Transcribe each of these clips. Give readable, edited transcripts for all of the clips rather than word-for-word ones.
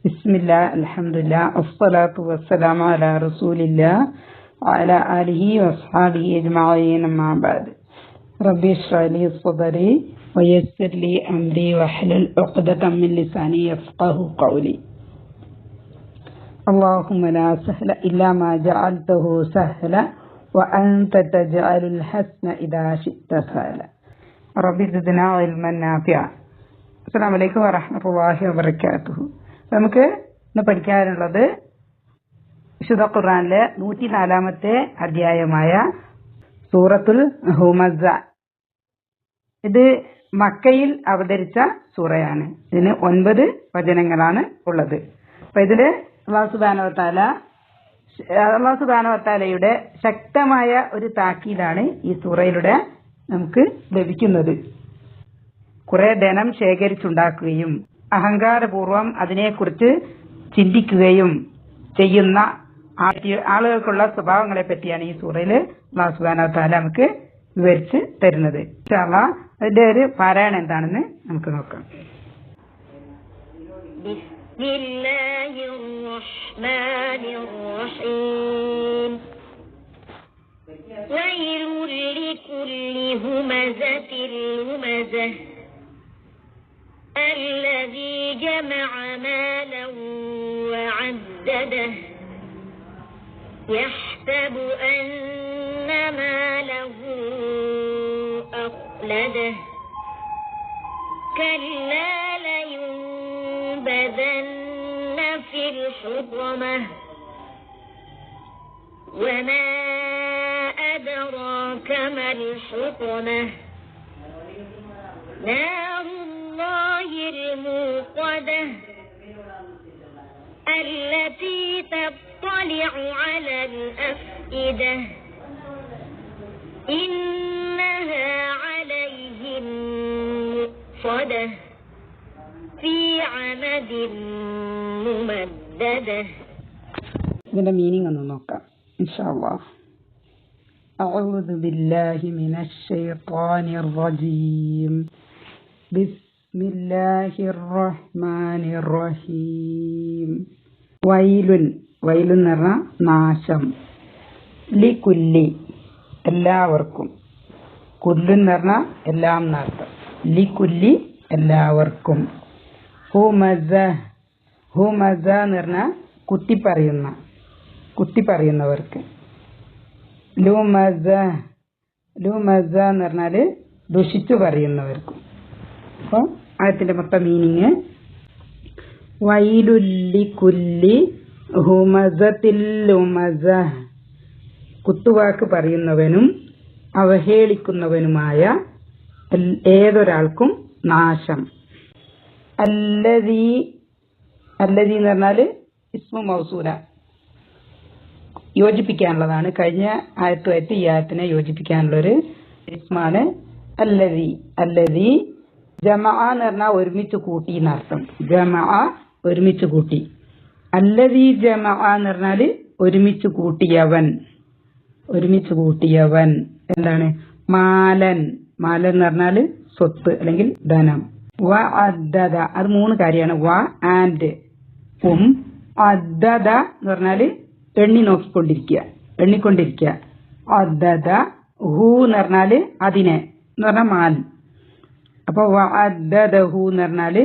ബിസ്മില്ലാ അൽഹംദുലില്ലാ അസ്സലാത്തു വസ്സലാമു അലാ റസൂലില്ലാ വഅലാ ആലിഹി വസ്ഹാബിഹി അജ്മഈൻ അമ്മാ ബഅദ്. റബ്ബി ഇശ്റഹ് ലി സദ്രി വയസ്സിർ ലി അംരി വഹ്ലുൽ ഉഖ്ദതം മിൻ ലിസാനി യഫ്ഖഹു ഖൗലി. അല്ലാഹുമ്മ ലാ സഹ്ല ഇല്ലാ മാ ജഅൽതഹു സഹ്ല വഅൻത തജ്അലുൽ ഹസ്ന ഇദാ ശി'ത സഹല. റബ്ബി സിദ്നാ ഇൽമൻ നാഫിഅ. അസ്സലാമു അലൈക്കും വറഹ്മത്തുള്ളാഹി വബറകാതുഹു. നമുക്ക് ഇന്ന് പഠിക്കാനുള്ളത് വിശുദ്ധ ഖുർആനിലെ 104-ാമത്തെ അധ്യായമായ സൂറത്തുൽ ഹുമസ. ഇത് മക്കയിൽ അവതരിച്ച സൂറയാണ്. ഇതിന് 9 വചനങ്ങളാണ് ഉള്ളത്. അപ്പൊ ഇതില് അല്ലാഹു സുബ്ഹാനഹു വ തആലയുടെ ശക്തമായ ഒരു താക്കീതാണ് ഈ സൂറയിലൂടെ നമുക്ക് ലഭിക്കുന്നത്. കുറെ ധനം ശേഖരിച്ചുണ്ടാക്കുകയും അഹങ്കാരപൂർവം അതിനെക്കുറിച്ച് ചിന്തിക്കുകയും ചെയ്യുന്ന ആളുകൾക്കുള്ള സ്വഭാവങ്ങളെ പറ്റിയാണ് ഈ സൂറയിൽ അല്ലാഹു സുബ്ഹാനഹു വ തആല നമുക്ക് വിവരിച്ച് തരുന്നത്. ഇൻഷാ അല്ലാഹ് അതിന്റെ ഒരു പാരായണം എന്താണെന്ന് നമുക്ക് നോക്കാം. ബിസ്മില്ലാഹിർ റഹ്മാനിർ റഹീം. വൈലുൽ ലികുല്ലി ഹുമസത്തിൽ ലുമസഹ് الذي جمع مالا وعدده يحسب أن ماله أخلده كلا لينبذن في الحطمة وما أدراك ما الحطمة نار الله الموقدة التي تطلع على الأفئدة إنها عليهم مؤصدة في عمد ممددة. ഇതിന്റെ മീനിങ് ഒന്ന് നോക്കാം ഇൻഷാ അല്ലാഹ്. അഊദു ബില്ലാഹി മിനശ് ശൈത്വാനിർ റജീം. ബിസ്മില്ലാഹിർ റഹ്മാനിർ റഹീം. വൈലുൻ എന്ന് പറഞ്ഞാൽ നാശം. ലികുല്ലി എല്ലാവർക്കും. കുല്ലു എന്ന് പറഞ്ഞാൽ എല്ലാം എന്നർത്ഥം. ലികുല്ലി എല്ലാവർക്കും. ഹുമസ എന്ന് പറഞ്ഞാൽ കുത്തിപ്പറയുന്നവർക്ക്. ലുമസ എന്ന് പറഞ്ഞാൽ ദുഷിച്ചു പറയുന്നവർക്കും. അപ്പൊ ആയത്തിന്റെ മൊത്തം മീനിങ് വൈലുല്ലികുല്ലി ഹുമസത്തിൽ ലുമസ. കുത്തുവാക്ക് പറയുന്നവനും അവഹേളിക്കുന്നവനുമായ ഏതൊരാൾക്കും നാശം. അല്ലദീ എന്ന് പറഞ്ഞാല് ഇസ്മു മൗസൂല, യോജിപ്പിക്കാനുള്ളതാണ്. കഴിഞ്ഞ ആയത്തുമായിട്ട് ഈ ആയത്തിനെ യോജിപ്പിക്കാനുള്ളൊരു ഇസ്മാണ് അല്ലദീ. ജമഅ എന്ന് പറഞ്ഞാൽ ഒരുമിച്ച് കൂട്ടി എന്നർത്ഥം. ജമഅ ഒരുമിച്ച് കൂട്ടി. അല്ലദീ ജമഅ എന്ന് പറഞ്ഞാല് ഒരുമിച്ച് കൂട്ടിയവൻ. എന്താണ്? മാലൻ എന്ന് പറഞ്ഞാല് സ്വത്ത് അല്ലെങ്കിൽ ധനം. വ അദ്ദദ, അത് 3 കാര്യമാണ്. വ ആൻഡ് അദ്ദദ എന്ന് പറഞ്ഞാല് എണ്ണിക്കൊണ്ടിരിക്കുക. അദ്ദദ. ഹു എന്ന് പറഞ്ഞാല് അതിനെ എന്ന് പറഞ്ഞാൽ മാൽ. അപ്പൊ വ അദ്ദദഹു എന്ന് പറഞ്ഞാല്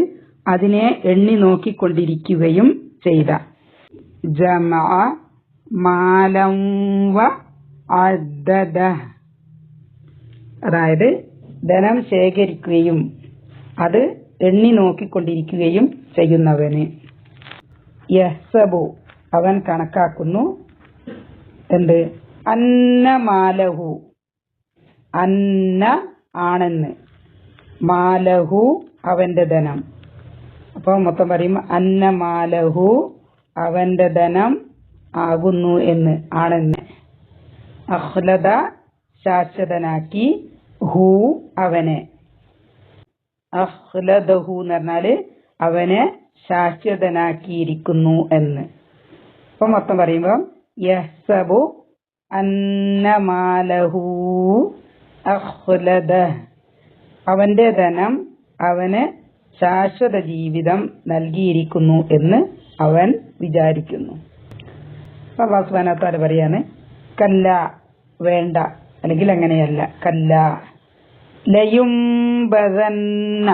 അതിനെ എണ്ണി നോക്കിക്കൊണ്ടിരിക്കുകയും ചെയ്ത. ജമഅ മാലം വ അദ്ദദ, അതായത് ധനം ശേഖരിക്കുകയും അത് എണ്ണി നോക്കിക്കൊണ്ടിരിക്കുകയും ചെയ്യുന്നവന്. യഹ്സബു അവൻ കണക്കാക്കുന്നു. എന്ത്? അന്ന മാലഹു, അന്ന ആണെന്ന്, മാലഹു അവന്റെ ധനം. അപ്പൊ മൊത്തം പറയുമ്പോ അന്ന മാലഹു അവന്റെ ധനം ആകുന്നു എന്ന്, ആണെന്ന്. അഖ്ലദ ശാശ്വതനാക്കി. ഹു അവനെ. അഖ്ലദഹു എന്ന് പറഞ്ഞാല് അവനെ ശാശ്വതനാക്കിയിരിക്കുന്നു എന്ന്. അപ്പൊ മൊത്തം പറയുമ്പോ യഹ്സബു അന്ന മാലഹു അഖ്ലദ, അവന്റെ ധനം അവന് ശാശ്വത ജീവിതം നൽകിയിരിക്കുന്നു എന്ന് അവൻ വിചാരിക്കുന്നു. അല്ലാഹു സുബ്ഹാനഹു വ തആല പറയാണ് കല്ല വേണ്ട, അല്ലെങ്കിൽ അങ്ങനെയല്ല. കല്ല ലയുംബദന്ന,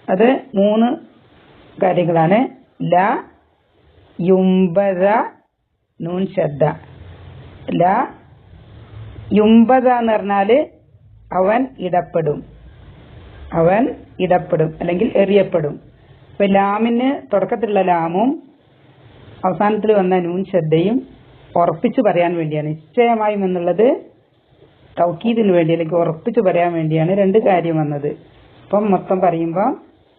അത് 3 കാര്യങ്ങളാണ്. ല യുംബദ നൂൻ ശദ്ദ. ല യുംബദ എന്ന് പറഞ്ഞാല് അവൻ ഇടപെടും, അവൻ ഇടപെടും അല്ലെങ്കിൽ എറിയപ്പെടും. ഇപ്പൊ ലാമിന് തുടക്കത്തിലുള്ള ലാമും അവസാനത്തിൽ വന്ന നൂൻ ശദ്ദയും ഉറപ്പിച്ചു പറയാൻ വേണ്ടിയാണ്. നിശ്ചയമായും എന്നുള്ളത് തൗക്കീദിന് വേണ്ടി അല്ലെങ്കിൽ ഉറപ്പിച്ചു പറയാൻ വേണ്ടിയാണ് 2 കാര്യം വന്നത്. അപ്പം മൊത്തം പറയുമ്പോൾ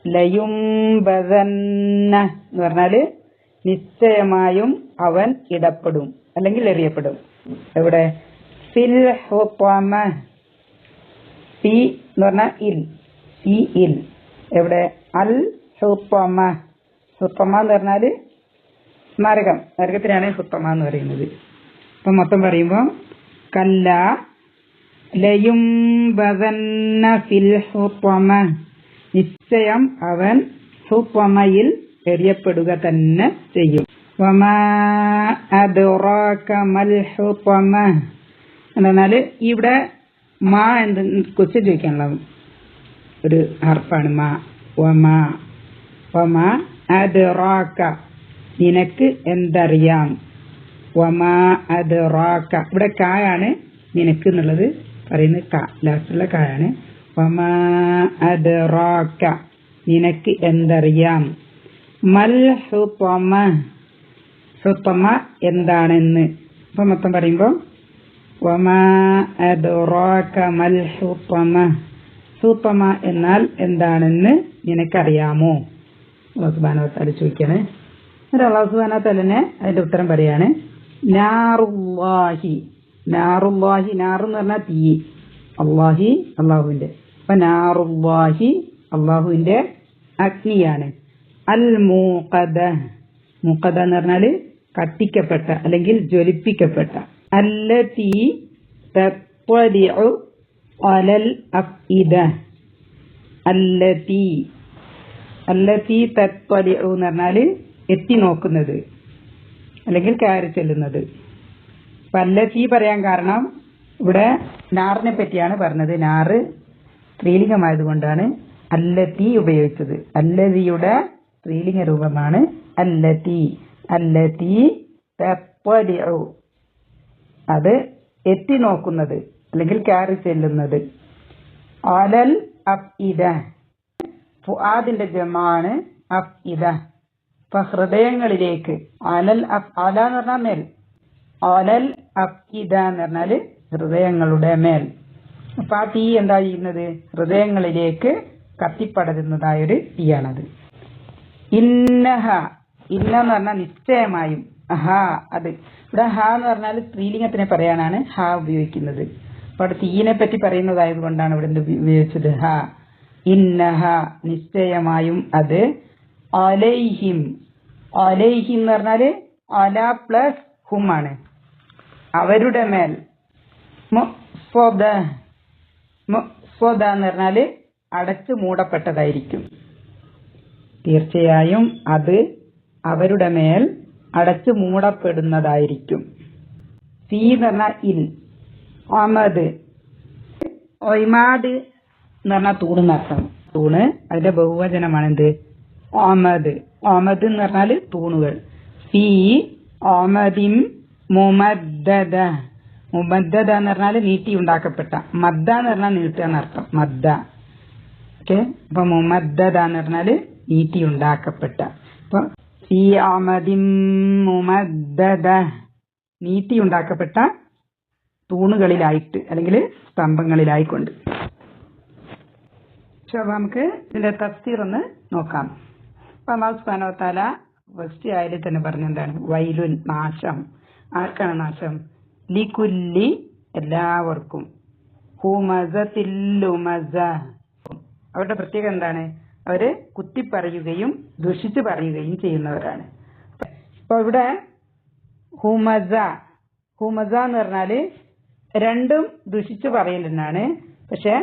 ലയുംബദന്ന എന്ന് പറഞ്ഞാല് നിശ്ചയമായും അവൻ ഇടപെടും അല്ലെങ്കിൽ എറിയപ്പെടും. എവിടെ? ഫിൽ ഹുതമ. ഫി എന്ന് പറഞ്ഞാൽ ഇൽ, ഫി ഇൽ. എവിടെ? അൽ ഹുതമ. ഹുതമ എന്ന് പറഞ്ഞാല് നരകം, നരകത്തിനാണ് ഹുതമ എന്ന് പറയുന്നത്. അപ്പം മൊത്തം പറയുമ്പോൾ കല്ല ലയുംബദന്ന ഫിൽ ഹുതമ, നിശ്ചയം അവൻ ഹുതമയിൽ എറിയപ്പെടുക തന്നെ ചെയ്യും. വമാ അദ്റാക മൽ ഹുതമ എന്നാൽ ഇവിടെ മാ എന്ത് ക്വസ്റ്റ്യൻ ചോദിക്കാനുള്ള ഒരു ഹർഫാണ് മാ. വമാ വമാ അദ്റാക, നിനക്ക് എന്തറിയാം. വമാ അദ്റാക, ഇവിടെ കായാണ് നിനക്ക് എന്നുള്ളത് പറയുന്നത്. ക ലാസ്റ്റുള്ള കായാണ്. വമാ അദ്റാക, നിനക്ക് എന്തറിയാം. മൽ ഹുതമ, ഹുതമ എന്താണെന്ന്. അപ്പൊ മൊത്തം പറയുമ്പോൾ വമാ അദ്റാക മൽ ഹുതമ, ഹുതമ എന്നാൽ എന്താണെന്ന് നിനക്കറിയാമോ? അല്ലാഹു സുബ്ഹാനഹു വ തആല ചോദിക്കാണ്. അല്ലാഹു സുബ്ഹാനഹു വ തആലനെ അതിന്റെ ഉത്തരം പറയാണ് നാറുല്ലാഹി. നാറുല്ലാഹി, നാറ് എന്ന് പറഞ്ഞാൽ തീ, അല്ലാഹി അള്ളാഹുവിന്റെ. അപ്പൊ നാറുല്ലാഹി അള്ളാഹുവിന്റെ അഗ്നിയാണ്. അൽ മൂഖദ, മൂഖദ എന്ന് പറഞ്ഞാല് കത്തിക്കപ്പെട്ട അല്ലെങ്കിൽ ജ്വലിപ്പിക്കപ്പെട്ട. അല്ലതി തത്വലിഉ അലൽ അഫ്ഇദ. അല്ലതി, അല്ലതി തത്വലിഉ എന്ന് പറഞ്ഞാല് എത്തി നോക്കുന്നത് അല്ലെങ്കിൽ കയറി ചെല്ലുന്നത്. അപ്പൊ അല്ലതി പറയാൻ കാരണം ഇവിടെ നാറിനെ പറ്റിയാണ് പറഞ്ഞത്. നാറ് സ്ത്രീലിംഗമായതുകൊണ്ടാണ് അല്ലതി ഉപയോഗിച്ചത്. അല്ലതിയുടെ സ്ത്രീലിംഗ രൂപമാണ് അല്ലതി. അല്ലതി തത്വലിഉ, അത് എത്തി നോക്കുന്നത് അല്ലെങ്കിൽ കയറി ചെല്ലുന്നത്. അലൽ അഫ്ഇദ, ഫുആദിന്റെ ജമാണ് അഫ്ഇദ. ഇപ്പൊ ഹൃദയങ്ങളിലേക്ക്. അലൽ അല എന്ന് പറഞ്ഞാൽ മേൽ, അലൽ അഫ്ഇദ എന്ന് പറഞ്ഞാല് ഹൃദയങ്ങളുടെ മേൽ. അപ്പൊ ആ തീ എന്താ ചെയ്യുന്നത്? ഹൃദയങ്ങളിലേക്ക് കത്തിപ്പടരുന്നതായൊരു തീയാണത്. ഇന്നഹ, ഇന്ന എന്ന് പറഞ്ഞാൽ നിശ്ചയമായും. ഹ, അത് ഇവിടെ ഹ എന്ന് പറഞ്ഞാൽ സ്ത്രീലിംഗത്തിനെ പറയാനാണ് ഹ ഉപയോഗിക്കുന്നത്. അപ്പൊ അവിടെ തീയിനെ പറ്റി പറയുന്നതായത് കൊണ്ടാണ് ഇവിടെ ഉപയോഗിച്ചത് ഹ. ഇന്നഹ, നിശ്ചയമായും അത്. അലൈഹിം, അലൈഹിം എന്ന് പറഞ്ഞാല് അല പ്ലസ് ഹും ആണ്, അവരുടെ മേൽ. മുസ്വദ, മുസ്വദ എന്ന് പറഞ്ഞാല് അടച്ചു മൂടപ്പെട്ടതായിരിക്കും. തീർച്ചയായും അത് അവരുടെ മേൽ അടച്ചു മൂടപ്പെടുന്നതായിരിക്കും. സി എന്ന് പറഞ്ഞാൽ ഇൽ. ഒമദ്, ഒയ്മാദ് എന്ന് പറഞ്ഞാൽ തൂണെന്നർത്ഥം. തൂണ് അതിന്റെ ബഹുവചനമാണ് എന്ത്? ഒമദ്. ഒമദ് എന്ന് പറഞ്ഞാല് തൂണുകൾ. ഫീ ഒമദിൻ മുമദ്ദദ. മുമദ്ദദ എന്ന് പറഞ്ഞാല് നീട്ടി ഉണ്ടാക്കപ്പെട്ട. മദ്ദ എന്ന് പറഞ്ഞാൽ നീട്ടുക എന്നർത്ഥം. മദ്ദ. ഓക്കെ. അപ്പൊ മുമദ്ദദ എന്ന് പറഞ്ഞാല് നീട്ടി ഉണ്ടാക്കപ്പെട്ട. അപ്പൊ ഫീ ഒമദിൻ മുമദ്ദദ, നീട്ടി ഉണ്ടാക്കപ്പെട്ട തൂണുകളിലായിട്ട് അല്ലെങ്കിൽ സ്തംഭങ്ങളിലായിക്കൊണ്ട്. നമുക്ക് ഇതിന്റെ തഫ്സീർ ഒന്ന് നോക്കാം. അപ്പൊ അല്ലാഹു സുബ്ഹാനഹു വ തആല ഫസ്റ്റ് ആയതിൽ തന്നെ പറഞ്ഞെന്താണ്? വൈലുൻ, നാശം. ആർക്കാണ് നാശം? ലികുല്ലി, എല്ലാവർക്കും. ഹുമസത്തിൽ ലുമസ, അവരുടെ പ്രത്യേകത എന്താണ്? അവര് കുത്തിപ്പറയുകയും ദുഷിച്ചു പറയുകയും ചെയ്യുന്നവരാണ്. അപ്പൊ ഇവിടെ ഹുമസ, ഹുമസ എന്ന് പറഞ്ഞാല് രണ്ടും ദുഷിച്ചു പറയലെന്നാണ്. പക്ഷെ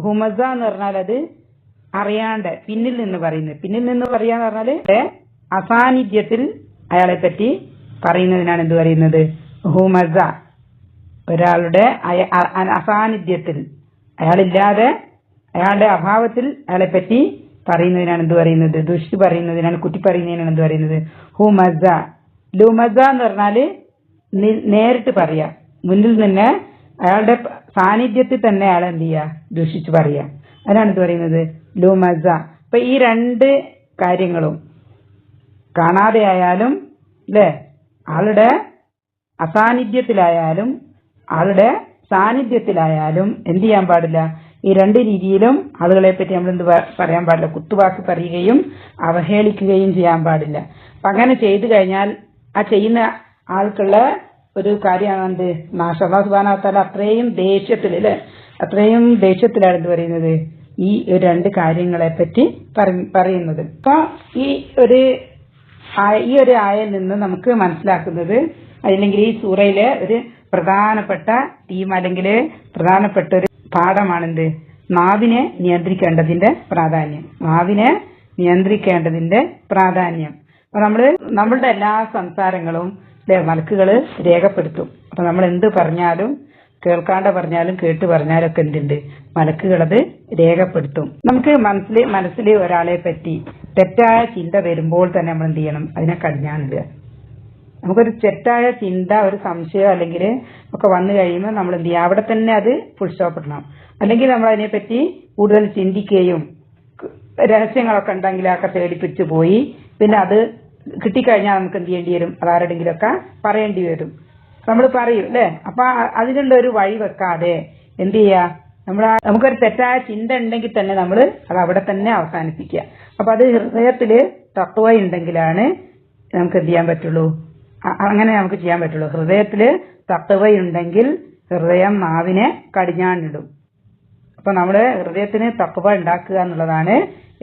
ഹുമസ എന്ന് പറഞ്ഞാൽ അത് അറിയാണ്ട് പിന്നിൽ നിന്ന് പറയുന്നത്. പിന്നിൽ നിന്ന് പറയാന്ന് പറഞ്ഞാല് അസാന്നിധ്യത്തിൽ അയാളെ പറ്റി പറയുന്നതിനാണ് എന്ത് പറയുന്നത്? ഹുമസ. ഒരാളുടെ അസാന്നിധ്യത്തിൽ, അയാളില്ലാതെ അയാളുടെ അഭാവത്തിൽ അയാളെ പറ്റി പറയുന്നതിനാണ് എന്ത് പറയുന്നത്? ദുഷ്ടി പറയുന്നതിനാണ്, കുറ്റി പറയുന്നതിനാണ് എന്ത് പറയുന്നത്? ഹുമസ. ലുമസ എന്ന് പറഞ്ഞാല് നേരിട്ട് പറയാ, മുന്നിൽ നിന്ന് അയാളുടെ സാന്നിധ്യത്തിൽ തന്നെ അയാളെ എന്ത് ചെയ്യാ? ദൂഷിച്ച് പറയാ. അതിനാണ് എന്ത് പറയുന്നത്? ലുമസ. അപ്പൊ ഈ രണ്ട് കാര്യങ്ങളും കാണാതെ ആയാലും അല്ലെ, ആളുടെ അസാന്നിധ്യത്തിലായാലും ആളുടെ സാന്നിധ്യത്തിലായാലും എന്ത് ചെയ്യാൻ പാടില്ല? ഈ രണ്ട് രീതിയിലും ആളുകളെ പറ്റി നമ്മൾ എന്ത് പറയാൻ പാടില്ല? കുത്തുവാക്ക് പറയുകയും അവഹേളിക്കുകയും ചെയ്യാൻ പാടില്ല. അപ്പൊ അങ്ങനെ ചെയ്തു കഴിഞ്ഞാൽ ആ ചെയ്യുന്ന ആൾക്കുള്ള ഒരു കാര്യമാണ് എന്ത്? നാശം. അല്ലാഹു സുബ്ഹാനഹു വ തആല അത്രയും ദേഷ്യത്തിൽ, അല്ലെ, അത്രയും ദേഷ്യത്തിലാണ് എന്ത് പറയുന്നത്? ഈ രണ്ട് കാര്യങ്ങളെ പറ്റി പറയുന്നത്. അപ്പൊ ഈ ഒരു ആയയിൽ നിന്ന് നമുക്ക് മനസ്സിലാക്കുന്നത്, അല്ലെങ്കിൽ ഈ സൂറയിലെ ഒരു പ്രധാനപ്പെട്ട തീം അല്ലെങ്കിൽ പ്രധാനപ്പെട്ട ഒരു പാഠമാണെന്ത്? നാവിനെ നിയന്ത്രിക്കേണ്ടതിന്റെ പ്രാധാന്യം. നാവിനെ നിയന്ത്രിക്കേണ്ടതിന്റെ പ്രാധാന്യം. അപ്പൊ നമ്മളുടെ എല്ലാ സംസാരങ്ങളും മലക്കുകള് രേഖപ്പെടുത്തും. അപ്പൊ നമ്മൾ എന്ത് പറഞ്ഞാലും, കേൾക്കാണ്ട് പറഞ്ഞാലും കേട്ട് പറഞ്ഞാലും ഒക്കെ എന്തുണ്ട്? മലക്കുകളത് രേഖപ്പെടുത്തും. നമുക്ക് മനസ്സിൽ ഒരാളെ പറ്റി തെറ്റായ ചിന്ത വരുമ്പോൾ തന്നെ നമ്മൾ എന്ത് ചെയ്യണം? അതിനെ കടിഞ്ഞാണിടുക. നമുക്കൊരു തെറ്റായ ചിന്ത, ഒരു സംശയം അല്ലെങ്കിൽ ഒക്കെ വന്നു കഴിയുമ്പോൾ നമ്മൾ എന്ത് ചെയ്യുക? അവിടെ തന്നെ അത് ഫുൾ സ്റ്റോപ്പ് ഇടണം. അല്ലെങ്കിൽ നമ്മൾ അതിനെപ്പറ്റി കൂടുതൽ ചിന്തിക്കുകയും രഹസ്യങ്ങളൊക്കെ ഉണ്ടെങ്കിൽ ഒക്കെ തേടിപ്പിടിച്ച് പോയി പിന്നെ അത് കിട്ടിക്കഴിഞ്ഞാൽ നമുക്ക് എന്ത് ചെയ്യേണ്ടി വരും? അതാരുടെങ്കിലും ഒക്കെ പറയേണ്ടി വരും. നമ്മൾ പറയും അല്ലെ. അപ്പൊ അതിനുള്ള ഒരു വഴി വെക്കാതെ എന്ത് ചെയ്യാ? നമുക്കൊരു തെറ്റായ ചിന്ത ഉണ്ടെങ്കിൽ തന്നെ നമ്മൾ അത് അവിടെ തന്നെ അവസാനിപ്പിക്കുക. അപ്പൊ അത് ഹൃദയത്തില് തഖ്വ ഉണ്ടെങ്കിലാണ് നമുക്ക് എന്ത് ചെയ്യാൻ പറ്റുള്ളൂ? അങ്ങനെ നമുക്ക് ചെയ്യാൻ പറ്റുള്ളൂ. ഹൃദയത്തില് തഖ്വ ഉണ്ടെങ്കിൽ ഹൃദയം നാവിനെ കടിഞ്ഞാണിടും. അപ്പൊ നമ്മള് ഹൃദയത്തിന് തഖ്വ ഉണ്ടാക്കുക എന്നുള്ളതാണ്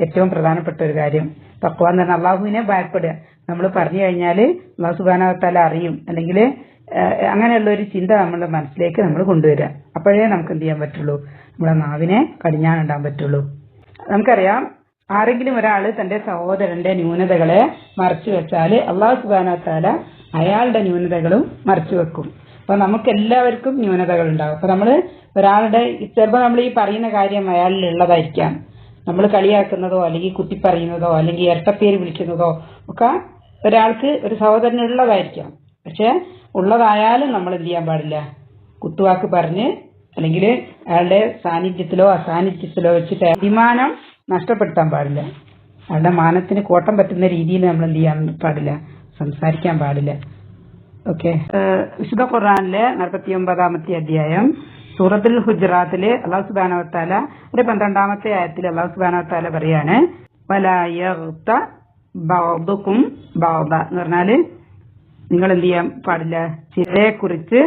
ഏറ്റവും പ്രധാനപ്പെട്ട ഒരു കാര്യം. തഖ്വ എന്ന് പറഞ്ഞാൽ അള്ളാഹുവിനെ ഭയപ്പെടുക. നമ്മൾ പറഞ്ഞു കഴിഞ്ഞാൽ അള്ളാഹു സുബ്ഹാനഹു വ തആല അറിയും, അല്ലെങ്കിൽ അങ്ങനെയുള്ള ഒരു ചിന്ത നമ്മുടെ മനസ്സിലേക്ക് നമ്മൾ കൊണ്ടുവരിക. അപ്പോഴേ നമുക്ക് എന്ത് ചെയ്യാൻ പറ്റുള്ളൂ? നമ്മുടെ നാവിനെ കടിഞ്ഞാണിടാൻ പറ്റുള്ളൂ. നമുക്കറിയാം, ആരെങ്കിലും ഒരാൾ തന്റെ സഹോദരന്റെ ന്യൂനതകളെ മറച്ചു വെച്ചാല് അള്ളാഹു സുബ്ഹാനഹു വ തആല അയാളുടെ ന്യൂനതകളും മറച്ചു വെക്കും. അപ്പൊ നമുക്ക് എല്ലാവർക്കും ന്യൂനതകൾ ഉണ്ടാവും. അപ്പൊ നമ്മള് ഒരാളുടെ ചിലപ്പോൾ നമ്മൾ ഈ പറയുന്ന കാര്യം അയാളിൽ ഉള്ളതായിരിക്കാം. നമ്മൾ കളിയാക്കുന്നതോ അല്ലെങ്കിൽ കുത്തി പറയുന്നതോ അല്ലെങ്കിൽ ഇരട്ടപ്പേര് വിളിക്കുന്നതോ ഒക്കെ ഒരാൾക്ക്, ഒരു സഹോദരനുള്ളതായിരിക്കാം. പക്ഷെ ഉള്ളതായാലും നമ്മൾ എന്ത് ചെയ്യാൻ പാടില്ല? കുത്തുവാക്ക് പറഞ്ഞ് അല്ലെങ്കിൽ അയാളുടെ സാന്നിധ്യത്തിലോ അസാന്നിധ്യത്തിലോ വെച്ചിട്ട് അഭിമാനം നഷ്ടപ്പെടുത്താൻ പാടില്ല. അയാളുടെ മാനത്തിന് കോട്ടം പറ്റുന്ന രീതിയിൽ നമ്മൾ എന്ത് ചെയ്യാൻ പാടില്ല? സംസാരിക്കാൻ പാടില്ല. ഓക്കെ. വിശുദ്ധ ഖുർആനിലെ 49-ാമത്തെ അധ്യായം സൂറത്തുൽ ഹുജറാത്തില് അല്ലാഹു സുബ്ഹാനഹു വ തആല 12-ാമത്തെ ആയത്തിൽ അല്ലാഹു സുബ്ഹാനഹു വ തആല പറയാണ്, വലാ യഗ്ത ബഅദുകും ബഅദ എന്ന് പറഞ്ഞാല് നിങ്ങൾ എന്ത് ചെയ്യാൻ പാടില്ല? ചിലരെ കുറിച്ച്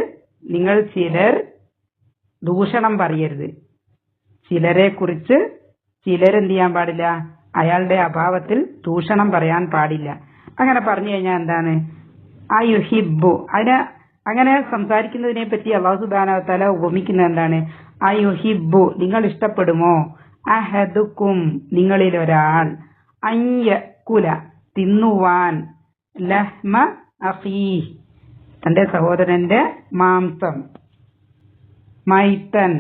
നിങ്ങൾ ചിലർ ദൂഷണം പറയരുത്. ചിലരെ കുറിച്ച് ചിലരെന്ത് ചെയ്യാൻ പാടില്ല? അയാളുടെ അഭാവത്തിൽ ദൂഷണം പറയാൻ പാടില്ല. അങ്ങനെ പറഞ്ഞു കഴിഞ്ഞാൽ എന്താണ്? ആ യുഹിബ്ബു, അങ്ങനെ സംസാരിക്കുന്നതിനെ പറ്റി അല്ലാഹു സുബ്ഹാനഹു വ തആല ഉപമിക്കുന്നത് എന്താണ്? ആ യുഹിബ്ബു, നിങ്ങൾ ഇഷ്ടപ്പെടുമോ? അഹദുക്കും, നിങ്ങളിൽ ഒരാൾ, അയ്യകുല, തിന്നുവാൻ, ലഹ്മ അഖീഹ്, തന്റെ സഹോദരന്റെ മാംസം, മൈത്തൻ,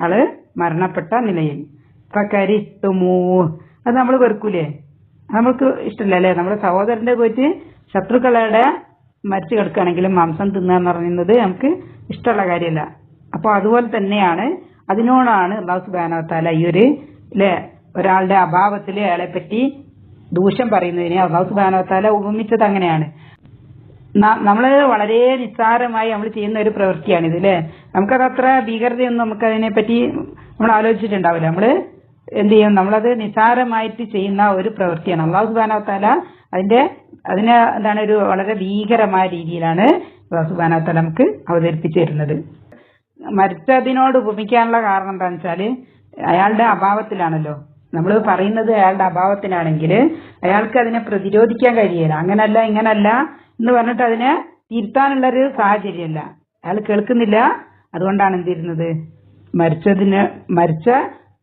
ആള് മരണപ്പെട്ട നിലയിൽ, ഫകരിഹ്തുമൂ, അത് നമ്മൾ വെറുക്കൂലേ? നമ്മൾക്ക് ഇഷ്ടമല്ല അല്ലെ? നമ്മുടെ സഹോദരന്റെ പോയിട്ട് ശത്രുക്കളുടെ മരിച്ചു കിടക്കുകയാണെങ്കിലും മാംസം തിന്നുക എന്ന് പറയുന്നത് നമുക്ക് ഇഷ്ടമുള്ള കാര്യമല്ല. അപ്പൊ അതുപോലെ തന്നെയാണ്, അതിനോടാണ് അല്ലാഹു സുബ്ഹാനഹു വ തആല ഈ ഒരാളുടെ അഭാവത്തിൽ അയാളെ പറ്റി ദൂഷ്യം പറയുന്നതിനെ അല്ലാഹു സുബ്ഹാനഹു വ തആല ഉപമിച്ചത് അങ്ങനെയാണ്. നമ്മള് വളരെ നിസ്സാരമായി നമ്മൾ ചെയ്യുന്ന ഒരു പ്രവൃത്തിയാണിത് അല്ലെ. നമുക്കത് അത്ര ഭീകരതയൊന്നും നമുക്കതിനെ പറ്റി നമ്മൾ ആലോചിച്ചിട്ടുണ്ടാവില്ല. നമ്മള് എന്ത് ചെയ്യും? നമ്മളത് നിസ്സാരമായിട്ട് ചെയ്യുന്ന ഒരു പ്രവൃത്തിയാണ്. അല്ലാഹു സുബ്ഹാനഹു വ തആല അതിനെ എന്താണ്, ഒരു വളരെ ഭീകരമായ രീതിയിലാണ് അല്ലാഹു സുബ്ഹാനഹു വ തആല നമുക്ക് അവതരിപ്പിച്ചു തരുന്നത്. മരിച്ചതിനോട് ഉപമിക്കാനുള്ള കാരണം എന്താണെന്ന് വെച്ചാല് അയാളുടെ അഭാവത്തിലാണല്ലോ. നമ്മൾ പറയുന്നത് അയാളുടെ അഭാവത്തിലാണെങ്കിൽ അയാൾക്ക് അതിനെ പ്രതിരോധിക്കാൻ കഴിയില്ല. അങ്ങനല്ല ഇങ്ങനല്ല എന്ന് പറഞ്ഞിട്ട് അതിനെ തിരുത്താനുള്ളൊരു സാഹചര്യമല്ല. അയാൾ കേൾക്കുന്നില്ല. അതുകൊണ്ടാണ് എന്തിരുന്നത്? മരിച്ച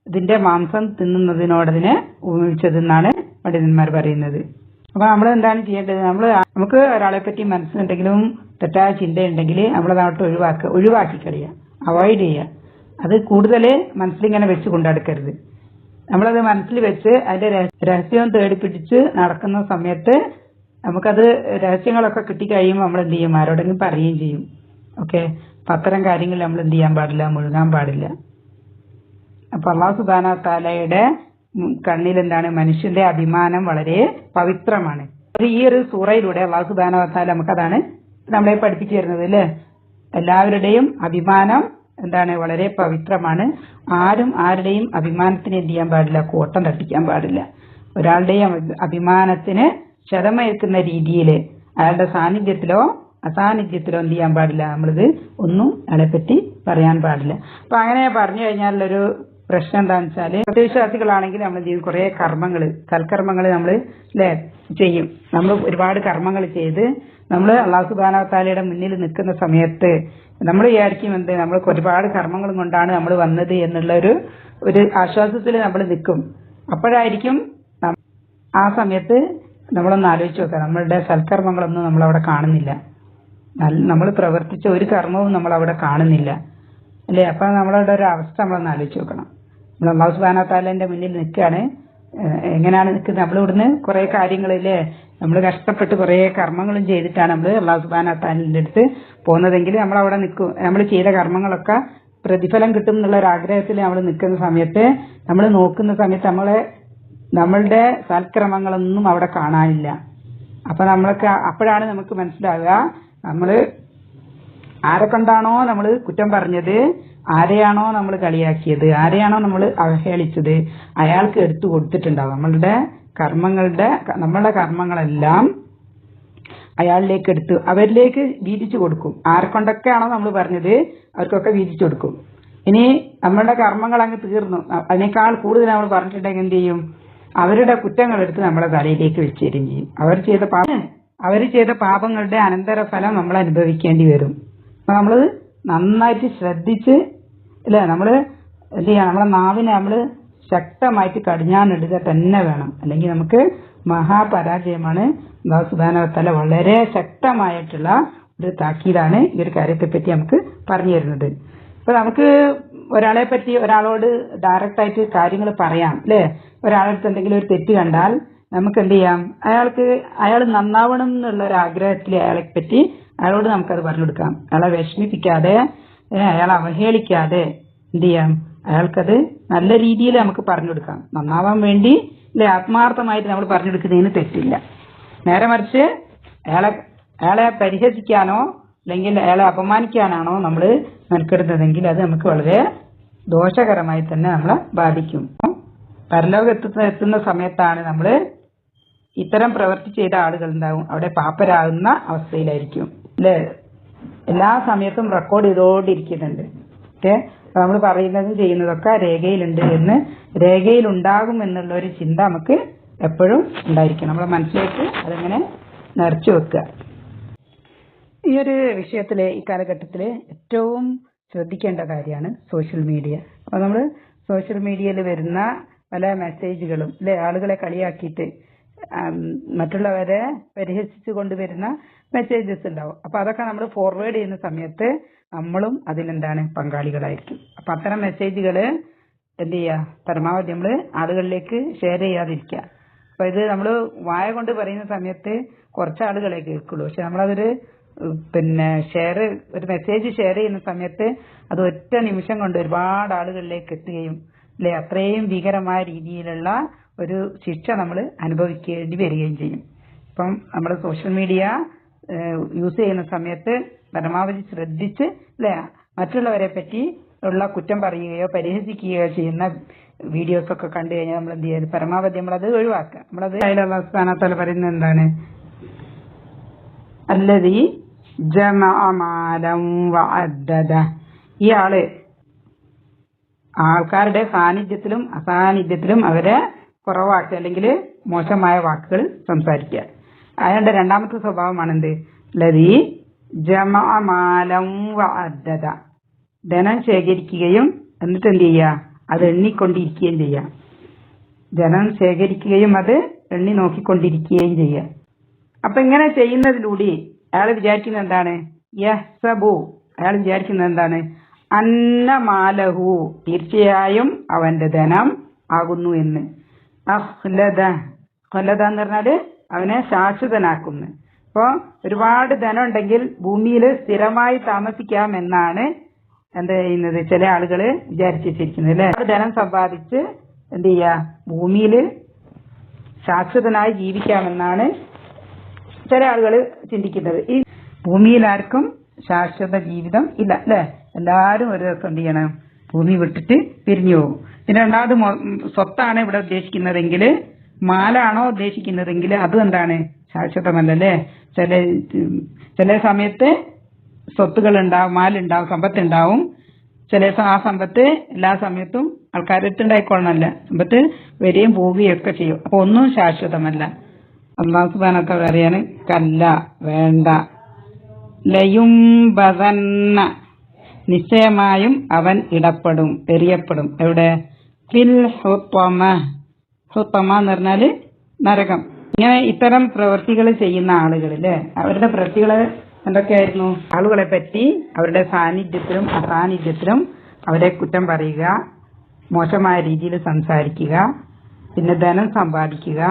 ഇതിന്റെ മാംസം തിന്നുന്നതിനോടതിനെ ഉപമിച്ചതെന്നാണ് പണ്ഡിതന്മാർ പറയുന്നത്. അപ്പൊ നമ്മൾ എന്താണ് ചെയ്യേണ്ടത്? നമുക്ക് ഒരാളെ പറ്റി മനസ്സിലുണ്ടെങ്കിലും തെറ്റായ ചിന്തയുണ്ടെങ്കിൽ നമ്മളതങ്ങോട്ട് ഒഴിവാക്കി കളയുക, അവോയ്ഡ് ചെയ്യുക. അത് കൂടുതൽ മനസ്സിലിങ്ങനെ വെച്ച് കൊണ്ടടുക്കരുത്. നമ്മളത് മനസ്സിൽ വെച്ച് അതിന്റെ രഹസ്യം തേടിപ്പിടിച്ച് നടക്കുന്ന സമയത്ത് നമുക്കത് രഹസ്യങ്ങളൊക്കെ കിട്ടിക്കഴിയുമ്പോൾ നമ്മൾ എന്ത് ചെയ്യും? ആരോടെങ്കിലും പറയുകയും ചെയ്യും. ഓക്കെ, അപ്പൊ അത്തരം കാര്യങ്ങൾ നമ്മൾ എന്ത് ചെയ്യാൻ പാടില്ല? മുഴുകാൻ പാടില്ല. അപ്പൊ അല്ലാഹു സുബ്ഹാനഹു വ തആലയുടെ കണ്ണിൽ എന്താണ്? മനുഷ്യന്റെ അഭിമാനം വളരെ പവിത്രമാണ്. ഈ ഒരു സൂറയിലൂടെ അല്ലാഹു സുബ്ഹാനഹു വ തആല നമുക്കതാണ് നമ്മളെ പഠിപ്പിച്ചു തരുന്നത് അല്ലേ? എല്ലാവരുടെയും അഭിമാനം എന്താണ്? വളരെ പവിത്രമാണ്. ആരും ആരുടെയും അഭിമാനത്തിന് എന്ത് ചെയ്യാൻ പാടില്ല? കോട്ടം തട്ടിക്കാൻ പാടില്ല. ഒരാളുടെയും അഭിമാനത്തിന് ക്ഷതമേൽക്കുന്ന രീതിയിൽ അയാളുടെ സാന്നിധ്യത്തിലോ അസാന്നിധ്യത്തിലോ എന്ത് ചെയ്യാൻ പാടില്ല? നമ്മളിത് ഒന്നും അയാളെ പറ്റി പറയാൻ പാടില്ല. അപ്പൊ അങ്ങനെ പറഞ്ഞു കഴിഞ്ഞാലൊരു പ്രശ്നം എന്താണെന്ന് വെച്ചാല്, സത്യവിശ്വാസികളാണെങ്കിൽ നമ്മൾ എന്ത് ചെയ്യും? കുറെ കർമ്മങ്ങള്, സൽക്കർമ്മങ്ങൾ നമ്മൾ ചെയ്യും. നമ്മൾ ഒരുപാട് കർമ്മങ്ങൾ ചെയ്ത് നമ്മൾ അല്ലാഹു സുബ്ഹാനഹു വ തആലയുടെ മുന്നിൽ നിൽക്കുന്ന സമയത്ത് നമ്മൾ വിചാരിക്കും നമ്മൾ ഒരുപാട് കർമ്മങ്ങളും കൊണ്ടാണ് നമ്മൾ വന്നത് എന്നുള്ള ഒരു ആശ്വാസത്തിൽ നമ്മൾ നിൽക്കും. അപ്പോഴായിരിക്കും ആ സമയത്ത് നമ്മളൊന്ന് ആലോചിച്ച് നോക്കുക, നമ്മളുടെ സൽക്കർമ്മങ്ങളൊന്നും നമ്മളവിടെ കാണുന്നില്ല, നമ്മൾ പ്രവർത്തിച്ച ഒരു കർമ്മവും നമ്മളവിടെ കാണുന്നില്ല അല്ലേ? അപ്പൊ നമ്മളുടെ ഒരു അവസ്ഥ നമ്മളൊന്ന് ആലോചിച്ച് നോക്കണം. നമ്മൾ അല്ലാഹു സുബ്ഹാനഹു വ തആലയുടെ മുന്നിൽ നിൽക്കുകയാണ്. എങ്ങനെയാണ് നിൽക്കുന്നത്? നമ്മൾ ഇവിടുന്ന് കുറെ കാര്യങ്ങളില്ലേ, നമ്മൾ കഷ്ടപ്പെട്ട് കുറെ കർമ്മങ്ങളും ചെയ്തിട്ടാണ് നമ്മൾ അല്ലാഹു സുബ്ഹാനഹു വ തആലയുടെ അടുത്ത് പോകുന്നതെങ്കിൽ നമ്മൾ അവിടെ നിൽക്കും. നമ്മൾ ചെയ്ത കർമ്മങ്ങളൊക്കെ പ്രതിഫലം കിട്ടും എന്നുള്ള ഒരു ആഗ്രഹത്തിൽ നമ്മൾ നിൽക്കുന്ന സമയത്ത്, നമ്മൾ നോക്കുന്ന സമയത്ത് നമ്മളുടെ സൽക്രമങ്ങളൊന്നും അവിടെ കാണാനില്ല. അപ്പൊ അപ്പോഴാണ് നമുക്ക് മനസ്സിലാവുക, നമ്മള് ആരെ കൊണ്ടാണോ നമ്മൾ കുറ്റം പറഞ്ഞത്, ആരെയാണോ നമ്മൾ കളിയാക്കിയത്, ആരെയാണോ നമ്മൾ അവഹേളിച്ചത്, അയാൾക്ക് എടുത്തു കൊടുത്തിട്ടുണ്ടാവും. നമ്മളുടെ കർമ്മങ്ങളെല്ലാം അയാളിലേക്ക് എടുത്ത് അവരിലേക്ക് വീതിച്ചു കൊടുക്കും. ആരെക്കൊണ്ടൊക്കെയാണോ നമ്മൾ പറഞ്ഞത് അവർക്കൊക്കെ വീതിച്ചു കൊടുക്കും. ഇനി നമ്മളുടെ കർമ്മങ്ങൾ അങ്ങ് തീർന്നു, അതിനേക്കാൾ കൂടുതൽ നമ്മൾ പറഞ്ഞിട്ടുണ്ടെങ്കിൽ എന്ത് ചെയ്യും? അവരുടെ കുറ്റങ്ങളെടുത്ത് നമ്മളെ തലയിലേക്ക് വെച്ച് തരും ചെയ്യും. അവർ ചെയ്ത പാപങ്ങളുടെ അനന്തരഫലം നമ്മൾ അനുഭവിക്കേണ്ടി വരും. അപ്പൊ നമ്മൾ നന്നായിട്ട് ശ്രദ്ധിച്ച് അല്ലേ, നമ്മൾ എന്ത് ചെയ്യണം? നമ്മളെ നാവിനെ നമ്മൾ ശക്തമായിട്ട് കടിഞ്ഞാണിടുക തന്നെ വേണം, അല്ലെങ്കിൽ നമുക്ക് മഹാപരാജയമാണ്. അല്ലാഹു സുബ്ഹാനഹു വ തആല വളരെ ശക്തമായിട്ടുള്ള ഒരു താക്കീതാണ് ഈ ഒരു കാര്യത്തെ പറ്റി നമുക്ക് പറഞ്ഞു തരുന്നത്. ഇപ്പൊ നമുക്ക് ഒരാളോട് ഡയറക്റ്റ് ആയിട്ട് കാര്യങ്ങൾ പറയാം അല്ലേ? ഒരാളടുത്ത് എന്തെങ്കിലും ഒരു തെറ്റ് കണ്ടാൽ നമുക്ക് എന്ത് ചെയ്യാം? അയാൾ നന്നാവണം എന്നുള്ള ഒരു ആഗ്രഹത്തിൽ അയാളോട് നമുക്കത് പറഞ്ഞു കൊടുക്കാം. അയാളെ വിഷമിപ്പിക്കാതെ, അയാളെ അവഹേളിക്കാതെ എന്ത് ചെയ്യാം? അയാൾക്കത് നല്ല രീതിയിൽ നമുക്ക് പറഞ്ഞു കൊടുക്കാം. നന്നാവാൻ വേണ്ടി അല്ലെ, ആത്മാർത്ഥമായിട്ട് നമ്മൾ പറഞ്ഞു കൊടുക്കുന്നതിന് തെറ്റില്ല. നേരെ മറിച്ച് അയാളെ പരിഹസിക്കാനോ അല്ലെങ്കിൽ അയാളെ അപമാനിക്കാനാണോ നമ്മൾ മെനക്കെടുന്നതെങ്കിൽ അത് നമുക്ക് വളരെ ദോഷകരമായി തന്നെ നമ്മളെ ബാധിക്കും. പരലോകത്തെത്തുന്ന സമയത്താണ് നമ്മൾ ഇത്തരം പ്രവൃത്തി ചെയ്ത ആളുകൾ ഉണ്ടാവും അവിടെ പാപ്പരാകുന്ന അവസ്ഥയിലായിരിക്കും അല്ലെ? എല്ലാ സമയത്തും റെക്കോർഡ് ചെയ്തോണ്ടിരിക്കുന്നുണ്ട്. ഓക്കെ, നമ്മൾ പറയുന്നതും ചെയ്യുന്നതൊക്കെ രേഖയിൽ ഉണ്ടാകും എന്നുള്ള ഒരു ചിന്ത നമുക്ക് എപ്പോഴും ഉണ്ടായിരിക്കണം. നമ്മളെ മനസ്സിലേക്ക് അതിങ്ങനെ നിറച്ചു വെക്കുക. ഈ ഒരു വിഷയത്തില് ഈ കാലഘട്ടത്തില് ഏറ്റവും ശ്രദ്ധിക്കേണ്ട കാര്യമാണ് സോഷ്യൽ മീഡിയ. അപ്പൊ നമ്മൾ സോഷ്യൽ മീഡിയയിൽ വരുന്ന പല മെസ്സേജുകളും അല്ലെ, ആളുകളെ കളിയാക്കിയിട്ട് മറ്റുള്ളവരെ പരിഹസിച്ചു കൊണ്ടുവരുന്ന മെസ്സേജസ് ഉണ്ടാവും. അപ്പൊ അതൊക്കെ നമ്മൾ ഫോർവേഡ് ചെയ്യുന്ന സമയത്ത് നമ്മളും അതിലെന്താണ് പങ്കാളികളായിരിക്കും. അപ്പൊ അത്തരം മെസ്സേജുകള് എന്ത് ചെയ്യുക? പരമാവധി നമ്മൾ ആളുകളിലേക്ക് ഷെയർ ചെയ്യാതിരിക്കുക. അപ്പൊ ഇത് നമ്മൾ വായ കൊണ്ട് പറയുന്ന സമയത്ത് കുറച്ച് ആളുകളെ കേൾക്കുള്ളൂ. പക്ഷെ നമ്മളതൊരു ഒരു മെസ്സേജ് ഷെയർ ചെയ്യുന്ന സമയത്ത് അത് ഒറ്റ നിമിഷം കൊണ്ട് ഒരുപാട് ആളുകളിലേക്ക് എത്തുകയും അല്ലെ, അത്രയും ഭീകരമായ രീതിയിലുള്ള ഒരു ശിക്ഷ നമ്മൾ അനുഭവിക്കേണ്ടി വരികയും ചെയ്യും. അപ്പം നമ്മൾ സോഷ്യൽ മീഡിയ യൂസ് ചെയ്യുന്ന സമയത്ത് പരമാവധി ശ്രദ്ധിച്ച് അല്ലെ, മറ്റുള്ളവരെ പറ്റി ഉള്ള കുറ്റം പറയുകയോ പരിഹസിക്കുകയോ ചെയ്യുന്ന വീഡിയോസ് ഒക്കെ കണ്ടു കഴിഞ്ഞാൽ നമ്മൾ എന്ത് ചെയ്യുക? പരമാവധി നമ്മളത് ഒഴിവാക്കുക. നമ്മളത് അല്ലാഹു സുബ്ഹാനഹു വ തആല പറയുന്നത് എന്താണ്? അല്ലദീ ജമഅ മാലൻ വഅദ്ദദ. ഈ ആൾക്കാരുടെ സാന്നിധ്യത്തിലും അസാന്നിധ്യത്തിലും അവരെ കുറവാക്കുക അല്ലെങ്കിൽ മോശമായ വാക്കുകൾ സംസാരിക്കുക. അയാളുടെ രണ്ടാമത്തെ സ്വഭാവമാണെന്ത്? ലദീ ജമഅ മാലൻ വഅദ്ദദ. ധനം ശേഖരിക്കുകയും എന്നിട്ട് എന്ത് ചെയ്യുക? അത് എണ്ണിക്കൊണ്ടിരിക്കുകയും ചെയ്യുക. ധനം ശേഖരിക്കുകയും അത് എണ്ണി നോക്കിക്കൊണ്ടിരിക്കുകയും ചെയ്യുക. അപ്പൊ ഇങ്ങനെ ചെയ്യുന്നതിലൂടെ അയാൾ വിചാരിക്കുന്നത് എന്താണ്? യഹ്സബു, അയാൾ വിചാരിക്കുന്നത് എന്താണ്? അന്ന മാലഹു, തീർച്ചയായും അവന്റെ ധനം ആകുന്നു എന്ന്. അഖ്ലദ, ഖലദ എന്ന് പറഞ്ഞാല് അവനെ ശാശ്വതനാക്കുന്നു. അപ്പൊ ഒരുപാട് ധനം ഉണ്ടെങ്കിൽ ഭൂമിയിൽ സ്ഥിരമായി താമസിക്കാം എന്നാണ് എന്ത് ചെയ്യുന്നത്, ചില ആളുകൾ വിചാരിച്ചു വെച്ചിരിക്കുന്നത് അല്ലെ. ധനം സമ്പാദിച്ച് എന്ത് ചെയ്യാ, ഭൂമിയിൽ ശാശ്വതനായി ജീവിക്കാമെന്നാണ് ചില ആളുകൾ ചിന്തിക്കുന്നത്. ഈ ഭൂമിയിൽ ആർക്കും ശാശ്വത ജീവിതം ഇല്ല അല്ലെ. എല്ലാരും ഒരു ദിവസം എന്ത് ചെയ്യണം, ഭൂമി വിട്ടിട്ട് പിരിഞ്ഞു പോകും. പിന്നെ രണ്ടാമത് സ്വത്താണ് ഇവിടെ ഉദ്ദേശിക്കുന്നതെങ്കിൽ, മാലാണോ ഉദ്ദേശിക്കുന്നതെങ്കിൽ അതും എന്താണ്, ശാശ്വതമല്ലല്ലേ. ചില സമയത്ത് സ്വത്തുകൾ ഉണ്ടാവും, മാലുണ്ടാവും, സമ്പത്തുണ്ടാവും. ചില ആ സമ്പത്ത് എല്ലാ സമയത്തും ആൾക്കാരുടെ ഉണ്ടായിക്കൊള്ളണമല്ല, സമ്പത്ത് വരികയും പോവുകയൊക്കെ ചെയ്യും. അപ്പൊ ഒന്നും ശാശ്വതമല്ല. അല്ലാഹു സുബ്ഹാനഹു വ തആല പറയാണ്, കല്ല, വേണ്ട, ലയുംബദന്ന, നിശ്ചയമായും അവൻ ഇടപെടും, എറിയപ്പെടും. എവിടെ? ഫിൽ ഹുത്തമ, ഹുത്തമ എന്ന് പറഞ്ഞാല് നരകം. ഇങ്ങനെ ഇത്തരം പ്രവൃത്തികൾ ചെയ്യുന്ന ആളുകളില് അവരുടെ പ്രവൃത്തികൾ എന്തൊക്കെയായിരുന്നു? ആളുകളെ പറ്റി അവരുടെ സാന്നിധ്യത്തിലും അസാന്നിധ്യത്തിലും അവരെ കുറ്റം പറയുക, മോശമായ രീതിയിൽ സംസാരിക്കുക, പിന്നെ ധനം സമ്പാദിക്കുക,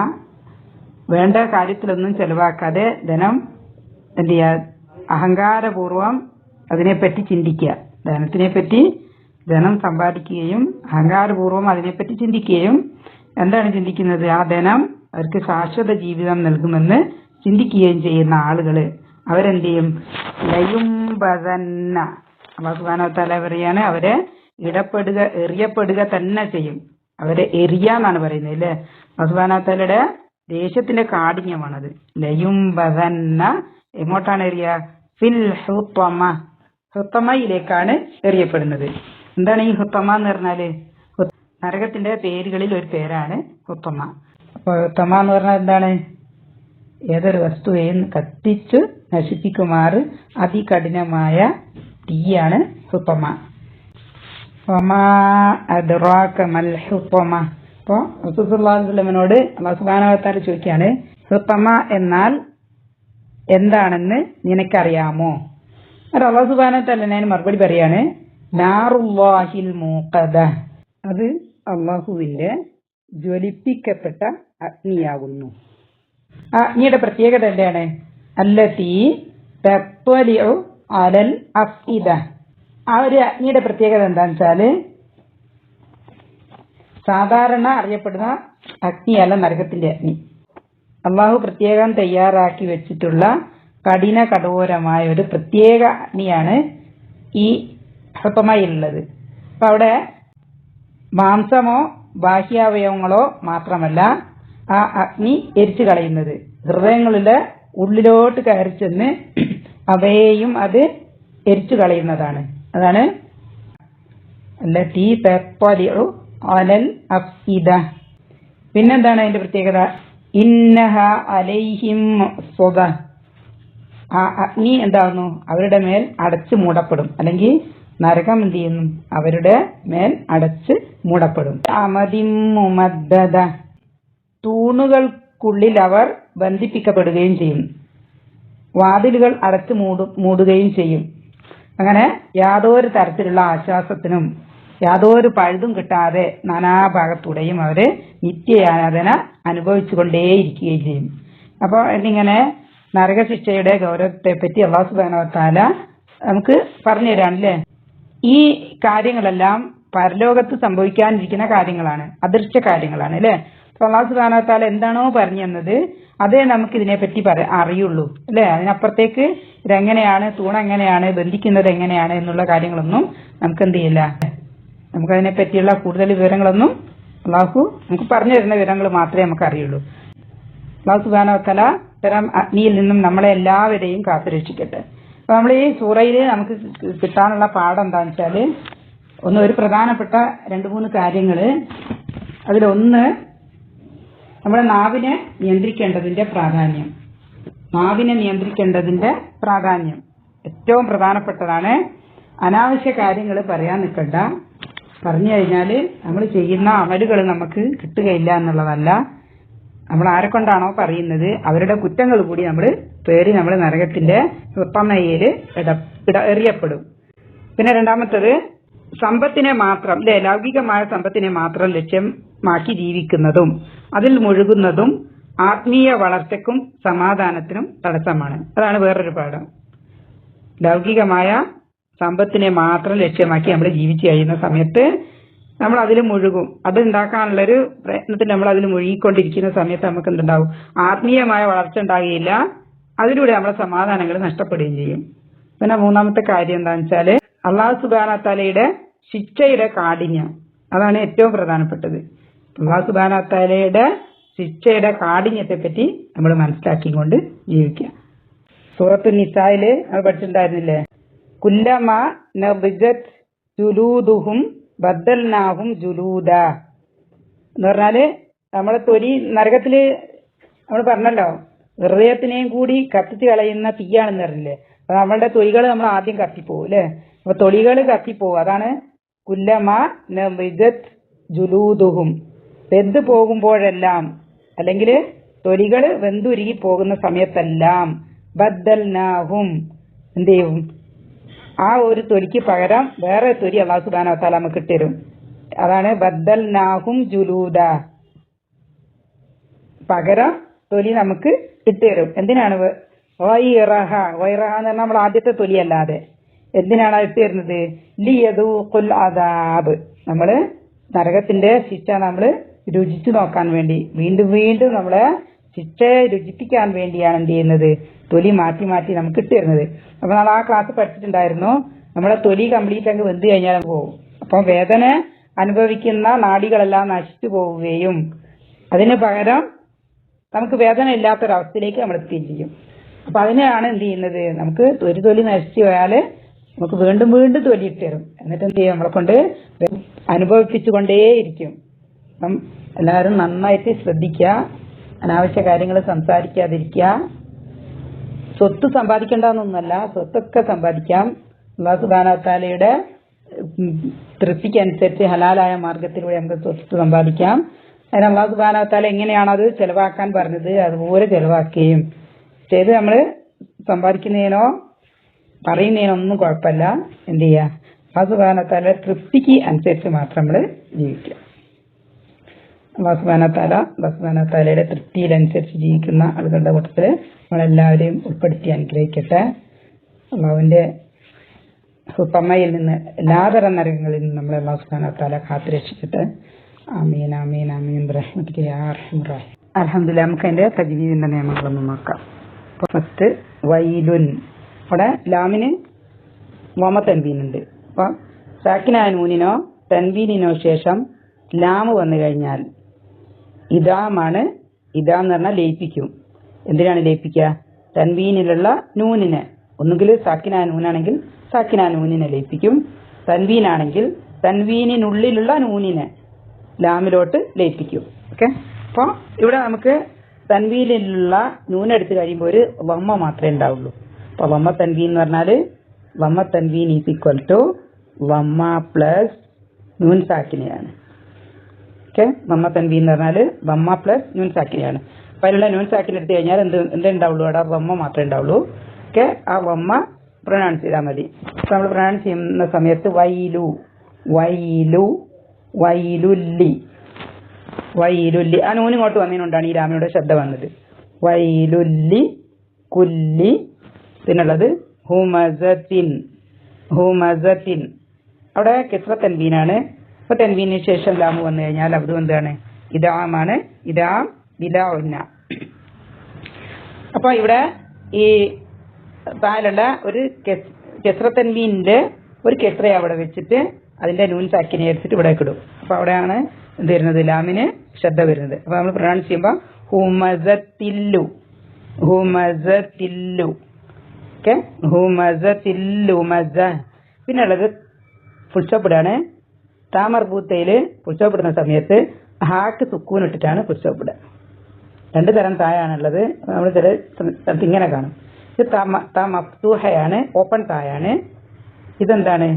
വേണ്ട കാര്യത്തിലൊന്നും ചെലവാക്കാതെ ധനം എന്ത് ചെയ്യുക, അഹങ്കാരപൂർവം അതിനെപ്പറ്റി ചിന്തിക്കുക. ധനത്തിനെ പറ്റി, ധനം സമ്പാദിക്കുകയും അഹങ്കാരപൂർവം അതിനെപ്പറ്റി ചിന്തിക്കുകയും, എന്താണ് ചിന്തിക്കുന്നത്? ആ ധനം അവർക്ക് ശാശ്വത ജീവിതം നൽകുമെന്ന് ചിന്തിക്കുകയും ചെയ്യുന്ന ആളുകള് അവരെന്ത് ചെയ്യും? ലയുംബദന്ന, അല്ലാഹു സുബ്ഹാനഹു വ തആല പറയാണ്, അവരെ ഇടപെടുക, എറിയപ്പെടുക തന്നെ ചെയ്യും. അവരെ എറിയാന്നാണ് പറയുന്നത് അല്ലേ. അല്ലാഹു സുബ്ഹാനഹു വ തആലയുടെ ദേഷ്യത്തിന്റെ കാഠിന്യമാണത്. ലയുംബദന്ന, എങ്ങോട്ടാണ് എറിയ? ഫിൽ ഹുത്തമ, ഹുത്തമയിലേക്കാണ് എറിയപ്പെടുന്നത്. എന്താണ് ഈ ഹുത്തമ എന്ന് പറഞ്ഞാല്? നരകത്തിന്റെ പേരുകളിൽ ഒരു പേരാണ് ഹുത്തമ. അപ്പൊ ഹുത്തമ എന്ന് പറഞ്ഞാൽ എന്താണ്? ഏതൊരു വസ്തുവെയും കത്തിച്ച് നശിപ്പിക്കുമാറ് അതികഠിനമായ തീയാണ് ഹുത്തമ. അപ്പൊ റസൂലുള്ളാഹി സ്വല്ലല്ലാഹു അലൈഹി വസല്ലമയോട് അല്ലാഹു സുബ്ഹാനഹു വ തആല ചോദിക്കുകയാണ്, ഹുത്തമ എന്നാൽ എന്താണെന്ന് നിനക്കറിയാമോ? അല്ലാഹു സുബ്ഹാനഹു വ തആല ഞാൻ മറുപടി പറയാണ്, നാറുല്ലാഹിൽ മൂഖദ, അത് അള്ളാഹുവിന്റെ ജ്വലിപ്പിക്കപ്പെട്ട അഗ്നിയാകുന്നു. ആ അഗ്നിയുടെ പ്രത്യേകത എന്താണ്? അല്ലതീ തത്വലിഉ അലൽ അഫ്ഇദ. ആ ഒരു അഗ്നിയുടെ പ്രത്യേകത എന്താണെന്ന് വെച്ചാല്, സാധാരണ അറിയപ്പെടുന്ന അഗ്നിയല്ല നരകത്തിന്റെ അഗ്നി. അള്ളാഹു പ്രത്യേകം തയ്യാറാക്കി വെച്ചിട്ടുള്ള കഠിന കഠോരമായ ഒരു പ്രത്യേക അഗ്നിയാണ് ഈ ഹുത്തമയിലുള്ളത്. അപ്പൊ അവിടെ മാംസമോ ബാഹ്യാവയവങ്ങളോ മാത്രമല്ല ആ അഗ്നി എരിച്ചു കളയുന്നത്, ഹൃദയങ്ങളിലെ ഉള്ളിലോട്ട് കയറി ചെന്ന് അവയെയും അത് എരിച്ചു കളയുന്നതാണ്. അതാണ് അല്ലതീ തത്വലിഉ അലൽ അഫ്ഇദ. പിന്നെന്താണ് അതിന്റെ പ്രത്യേകത? ഇന്നഹ അലൈഹിം മുഅ്സദ. ആ അഗ്നി എന്താകുന്നു? അവരുടെ മേൽ അടച്ചു മൂടപ്പെടും, അല്ലെങ്കിൽ നരകം എന്ത് ചെയ്യുന്നു? അവരുടെ മേൽ അടച്ച് മൂടപ്പെടും. അമദിം മുമദ്ദദ, തൂണുകൾക്കുള്ളിൽ അവർ ബന്ധിപ്പിക്കപ്പെടുകയും ചെയ്യും, വാതിലുകൾ അടച്ചു മൂടുകയും ചെയ്യും. അങ്ങനെ യാതൊരു തരത്തിലുള്ള ആശ്വാസത്തിനും യാതൊരു പഴുതും കിട്ടാതെ നാനാഭാഗത്തൂടെയും അവര് നിത്യയാതന അനുഭവിച്ചുകൊണ്ടേയിരിക്കുകയും ചെയ്യും. അപ്പോൾ എന്നിങ്ങനെ നരകശിക്ഷയുടെ ഗൗരവത്തെ പറ്റി അല്ലാഹു സുബ്ഹാനഹു വ തആല നമുക്ക് പറഞ്ഞു തരാണല്ലേ. ഈ കാര്യങ്ങളെല്ലാം പരലോകത്ത് സംഭവിക്കാനിരിക്കുന്ന കാര്യങ്ങളാണ്, അദൃശ്യ കാര്യങ്ങളാണ് അല്ലെ. അല്ലാഹു സുബ്ഹാനഹു വ തആല എന്താണോ പറഞ്ഞു തന്നത് അതേ നമുക്ക് ഇതിനെപ്പറ്റി അറിയുള്ളൂ അല്ലെ. അതിനപ്പുറത്തേക്ക് ഇതെങ്ങനെയാണ്, തൂണെങ്ങനെയാണ്, ബന്ധിക്കുന്നത് എങ്ങനെയാണ് എന്നുള്ള കാര്യങ്ങളൊന്നും നമുക്ക് എന്ത് ചെയ്യില്ല. നമുക്കതിനെ പറ്റിയുള്ള കൂടുതൽ വിവരങ്ങളൊന്നും അല്ലാഹു നമുക്ക് പറഞ്ഞു തരുന്ന വിവരങ്ങൾ മാത്രമേ നമുക്ക് അറിയുള്ളൂ. അല്ലാഹു സുബ്ഹാനഹു വ തആല ഇത്തരം അഗ്നിയിൽ നിന്നും നമ്മളെ എല്ലാവരെയും കാത്തുരക്ഷിക്കട്ടെ. അപ്പൊ നമ്മൾ ഈ സൂറയിൽ നമുക്ക് കിട്ടാനുള്ള പാഠം എന്താണെന്ന് വെച്ചാല്, ഒരു പ്രധാനപ്പെട്ട 2-3 കാര്യങ്ങള്. അതിലൊന്ന്, നമ്മുടെ നാവിനെ നിയന്ത്രിക്കേണ്ടതിന്റെ പ്രാധാന്യം. നാവിനെ നിയന്ത്രിക്കേണ്ടതിന്റെ പ്രാധാന്യം ഏറ്റവും പ്രധാനപ്പെട്ടതാണ്. അനാവശ്യ കാര്യങ്ങൾ പറയാൻ നിൽക്കണ്ട. പറഞ്ഞു കഴിഞ്ഞാൽ നമ്മൾ ചെയ്യുന്ന അമലുകൾ നമുക്ക് കിട്ടുകയില്ല എന്നുള്ളതല്ല, നമ്മൾ ആരെ കൊണ്ടാണോ പറയുന്നത് അവരുടെ കുറ്റങ്ങൾ കൂടി നമ്മൾ നരകത്തിന്റെ തമയിൽ എറിയപ്പെടും. പിന്നെ രണ്ടാമത്തത് സമ്പത്തിനെ മാത്രം ലൗകികമായ സമ്പത്തിനെ മാത്രം ലക്ഷ്യമാക്കി ജീവിക്കുന്നതും അതിൽ മുഴുകുന്നതും ആത്മീയ വളർച്ചയ്ക്കും സമാധാനത്തിനും തടസ്സമാണ്. അതാണ് വേറൊരു പാഠം. ലൗകികമായ സമ്പത്തിനെ മാത്രം ലക്ഷ്യമാക്കി നമ്മൾ ജീവിച്ചു കഴിയുന്ന സമയത്ത് നമ്മൾ അതിൽ മുഴുകും. അത് ഉണ്ടാക്കാനുള്ളൊരു പ്രയത്നത്തിൽ നമ്മൾ അതിൽ മുഴുകിക്കൊണ്ടിരിക്കുന്ന സമയത്ത് നമുക്ക് എന്തുണ്ടാവും? ആത്മീയമായ വളർച്ച ഉണ്ടാകുകയില്ല. അതിലൂടെ നമ്മുടെ സമാധാനങ്ങൾ നഷ്ടപ്പെടുകയും ചെയ്യും. പിന്നെ മൂന്നാമത്തെ കാര്യം എന്താണെന്ന് വെച്ചാല് അല്ലാഹു സുബ്ഹാനഹു വ തആലയുടെ ശിക്ഷയുടെ കാഠിന്യം. അതാണ് ഏറ്റവും പ്രധാനപ്പെട്ടത്. അല്ലാഹു സുബ്ഹാനഹു വ തആലയുടെ ശിക്ഷയുടെ കാഠിന്യത്തെ പറ്റി നമ്മൾ മനസ്സിലാക്കിക്കൊണ്ട് ജീവിക്കുക. സൂറത്തു നിസായില് നമ്മൾ പഠിച്ചിട്ടുണ്ടായിരുന്നില്ലേ? കുല്ലമ നബിജത് ജുലൂദുഹും ബദ്ദൽനാഹും ജുലൂദ എന്ന് പറഞ്ഞാല് നമ്മളെ തൊലി നരകത്തില് നമ്മൾ പറഞ്ഞല്ലോ ഹൃദയത്തിനെയും കൂടി കത്തിച്ച് കളയുന്ന തീയാണെന്ന് പറഞ്ഞില്ലേ? അപ്പൊ നമ്മളുടെ തൊലികൾ നമ്മൾ ആദ്യം കത്തിപ്പോവും അല്ലെ? അപ്പൊ തൊലികൾ കത്തിപ്പോവും. അതാണ് കുല്ലമ നബിജത് ജുലൂദുഹും. വെന്ത് പോകുമ്പോഴെല്ലാം അല്ലെങ്കിൽ തൊലികൾ വെന്തുരുകി പോകുന്ന സമയത്തെല്ലാം ബദ്ദൽനാഹും എന്ത് ചെയ്യും? ആ ഒരു തൊലിക്ക് പകരം വേറെ തൊലി അല്ലാഹു സുബ്ഹാനഹു വ തആല നമുക്ക് ഇട്ടുതരും. അതാണ് ബദ്ദൽനാഹും ജുലൂദ. പകരം തൊലി നമുക്ക് ഇട്ടുതരും. എന്തിനാണ്? വൈറഹ എന്ന് പറഞ്ഞാൽ നമ്മൾ ആദ്യത്തെ തൊലി അല്ലാതെ എന്തിനാണ് ഇട്ട് തരുന്നത്? ലിയദൂഖുൽ അദാബ്. നമ്മള് നരകത്തിന്റെ ശിക്ഷ നമ്മൾ രുചിച്ചു നോക്കാൻ വേണ്ടി, വീണ്ടും വീണ്ടും നമ്മളെ ശിക്ഷയെ രുചിപ്പിക്കാൻ വേണ്ടിയാണ് എന്ത് ചെയ്യുന്നത്? തൊലി മാറ്റി മാറ്റി നമുക്ക് ഇട്ട് തരുന്നത്. അപ്പൊ നമ്മൾ ആ ക്ലാസ് പഠിച്ചിട്ടുണ്ടായിരുന്നു. നമ്മളെ തൊലി കംപ്ലീറ്റ് അങ്ങ് വെന്ത് കഴിഞ്ഞാൽ പോകും. അപ്പൊ വേദന അനുഭവിക്കുന്ന നാഡികളെല്ലാം നശിച്ചു പോവുകയും അതിന് പകരം നമുക്ക് വേദന ഇല്ലാത്തൊരവസ്ഥയിലേക്ക് നമ്മൾ എത്തുകയും ചെയ്യും. അപ്പൊ അതിനെയാണ് എന്ത് ചെയ്യുന്നത്? നമുക്ക് ഒരു തൊലി നശിച്ചു പോയാല് നമുക്ക് വീണ്ടും വീണ്ടും തൊലി ഇട്ട് തരും. എന്നിട്ട് എന്ത് ചെയ്യും? നമ്മളെ കൊണ്ട് അനുഭവിപ്പിച്ചുകൊണ്ടേയിരിക്കും. അപ്പം എല്ലാവരും നന്നായിട്ട് ശ്രദ്ധിക്കുക. അനാവശ്യ കാര്യങ്ങൾ സംസാരിക്കാതിരിക്കുക. സ്വത്ത് സമ്പാദിക്കേണ്ടെന്നൊന്നുമല്ല, സ്വത്തൊക്കെ സമ്പാദിക്കാം. അല്ലാഹു സുബ്ഹാനഹു വ തആലയുടെ തൃപ്തിക്കനുസരിച്ച് ഹലാലായ മാർഗത്തിലൂടെ നമുക്ക് സ്വത്ത് സമ്പാദിക്കാം. അതിന് അല്ലാഹു സുബ്ഹാനഹു വ തആല എങ്ങനെയാണോ അത് ചെലവാക്കാൻ പറഞ്ഞത് അതുപോലെ ചെലവാക്കുകയും ചെയ്ത് നമ്മൾ സമ്പാദിക്കുന്നതിനോ പറയുന്നതിനോ ഒന്നും കുഴപ്പമില്ല. എന്ത് ചെയ്യുക? അല്ലാഹു സുബ്ഹാനഹു വ തആലയുടെ തൃപ്തിക്ക് അനുസരിച്ച് മാത്രം നമ്മൾ ജീവിക്കുക. അല്ലാഹു സുബ്ഹാനഹു വ തആലയുടെ തൃപ്തിയിലനുസരിച്ച് ജീവിക്കുന്ന ആളുകളുടെ കൂട്ടത്തിൽ നമ്മളെല്ലാവരെയും ഉൾപ്പെടുത്തി അനുഗ്രഹിക്കട്ടെ. അള്ളാഹുവിന്റെ സുത്തമ്മയിൽ നിന്ന് എല്ലാതരം നരകങ്ങളിൽ നിന്ന് നമ്മളെ അല്ലാഹു സുബ്ഹാനഹു വ തആല കാത്തുരക്ഷിക്കട്ടെ. ആമീൻ ആമീൻ ആമീൻ ബിറഹ്മതിക യാ അർഹമർ റഹീം. അൽഹംദുലില്ലാഹ്. നമുക്ക് അതിന്റെ തജ്വീദിന്റെ നിയമങ്ങളൊന്ന് നോക്കാം. ഫസ്റ്റ് വൈലുൻ. അവിടെ ലാമിന് വമ തൻവീനുണ്ട്. അപ്പൊ സാക്കിനായ നൂനിനോ തൻവീനിനോ ശേഷം ലാമ് വന്നു കഴിഞ്ഞാൽ ഇദാമാണ്. ഇദാ എന്ന് പറഞ്ഞാൽ ലയിപ്പിക്കും. എന്തിനാണ് ലയിപ്പിക്കുക? തൻവീനിലുള്ള നൂനിനെ. ഒന്നുകിൽ സാക്കിനായ നൂനാണെങ്കിൽ സാക്കിനായ നൂനിനെ ലയിപ്പിക്കും. തൻവീനാണെങ്കിൽ തൻവീനിനുള്ളിലുള്ള നൂനിനെ ലാമിലോട്ട് ലയിപ്പിക്കും. ഓക്കെ. അപ്പോൾ ഇവിടെ നമുക്ക് തൻവീനിലുള്ള നൂനെടുത്ത് കഴിയുമ്പോൾ ഒരു വമ്മ മാത്രമേ ഉണ്ടാവുള്ളൂ. അപ്പോൾ വമ്മ തൻവീൻ എന്ന് പറഞ്ഞാൽ വമ്മ തൻവീൻ ഈസ് ഈക്വൽ ടു വമ്മ പ്ലസ് നൂൻ സാക്കിനെയാണ്. ഓക്കെ. വമ്മ തൻവീൻ എന്ന് പറഞ്ഞാൽ വമ്മ പ്ലസ് നൂൻ സാക്കിനെയാണ്. അപ്പോൾ അതിലുള്ള നൂൻ സാക്കിനെ എടുത്ത് കഴിഞ്ഞാൽ എന്തേ ഉണ്ടാവുള്ളൂ? അവിടെ വമ്മ മാത്രമേ ഉണ്ടാവുള്ളൂ. ഓക്കെ. ആ വമ്മ പ്രൊനൗൺസ് ചെയ്താൽ മതി. അപ്പോൾ നമ്മൾ പ്രൊനൗൺസ് ചെയ്യുന്ന സമയത്ത് വൈലു വൈലു വൈലുല്ലി വൈലുല്ലി. ആ നൂന് ഇങ്ങോട്ട് വന്നതിനോണ്ടാണ് ഈ രാമയുടെ ശബ്ദം വന്നത്. വൈലുല്ലി കുല്ലി. പിന്നുള്ളത് ഹുമസത്തിൻ ഹുമസത്തിൻ. അവിടെ കിസ്ര തൻവീനാണ്. അപ്പൊ തൻവീനു ശേഷം ലാമ് വന്നു കഴിഞ്ഞാൽ അത് എന്താണ്? ഇദാമാണ്. ഇദാം ബിലാ ഉന്ന. അപ്പൊ ഇവിടെ ഈ താലുള്ള ഒരു കിസ്ര തൻവീനിന്റെ ഒരു കിസ്ര അവിടെ വെച്ചിട്ട് അതിന്റെ നൂൻ സാക്കിനെ എടുത്തിട്ട് ഇവിടെ ഇടും. അപ്പൊ അവിടെയാണ് എന്ത് വരുന്നത്? ലാമിന് ശ്രദ്ധ വരുന്നത്. അപ്പൊ നമ്മൾ പ്രൊനൗൺസ് ചെയ്യുമ്പോൾ ഹുമസത്തില്ലു ഹുമസത്തില്ലു. ഓക്കെ. ഹുമസത്തില്ലു മസ. പിന്നെ ഉള്ളത് ഫുൾ സ്റ്റോപ്പ് ഇടാണ്. താമർബൂത്തയില് ഫുൾ സ്റ്റോപ്പ് ഇടുന്ന സമയത്ത് ഹാക്ക് സുക്കൂൻ ഇട്ടിട്ടാണ് ഫുൾ സ്റ്റോപ്പ് ഇടുക. രണ്ട് തരം തായാണുള്ളത്. നമ്മൾ ചില സ്ഥലത്ത് ഇങ്ങനെ കാണും. ഇത് താ മഫ്തൂഹയാണ്, ഓപ്പൺ തായാണ്. ഇതെന്താണ്?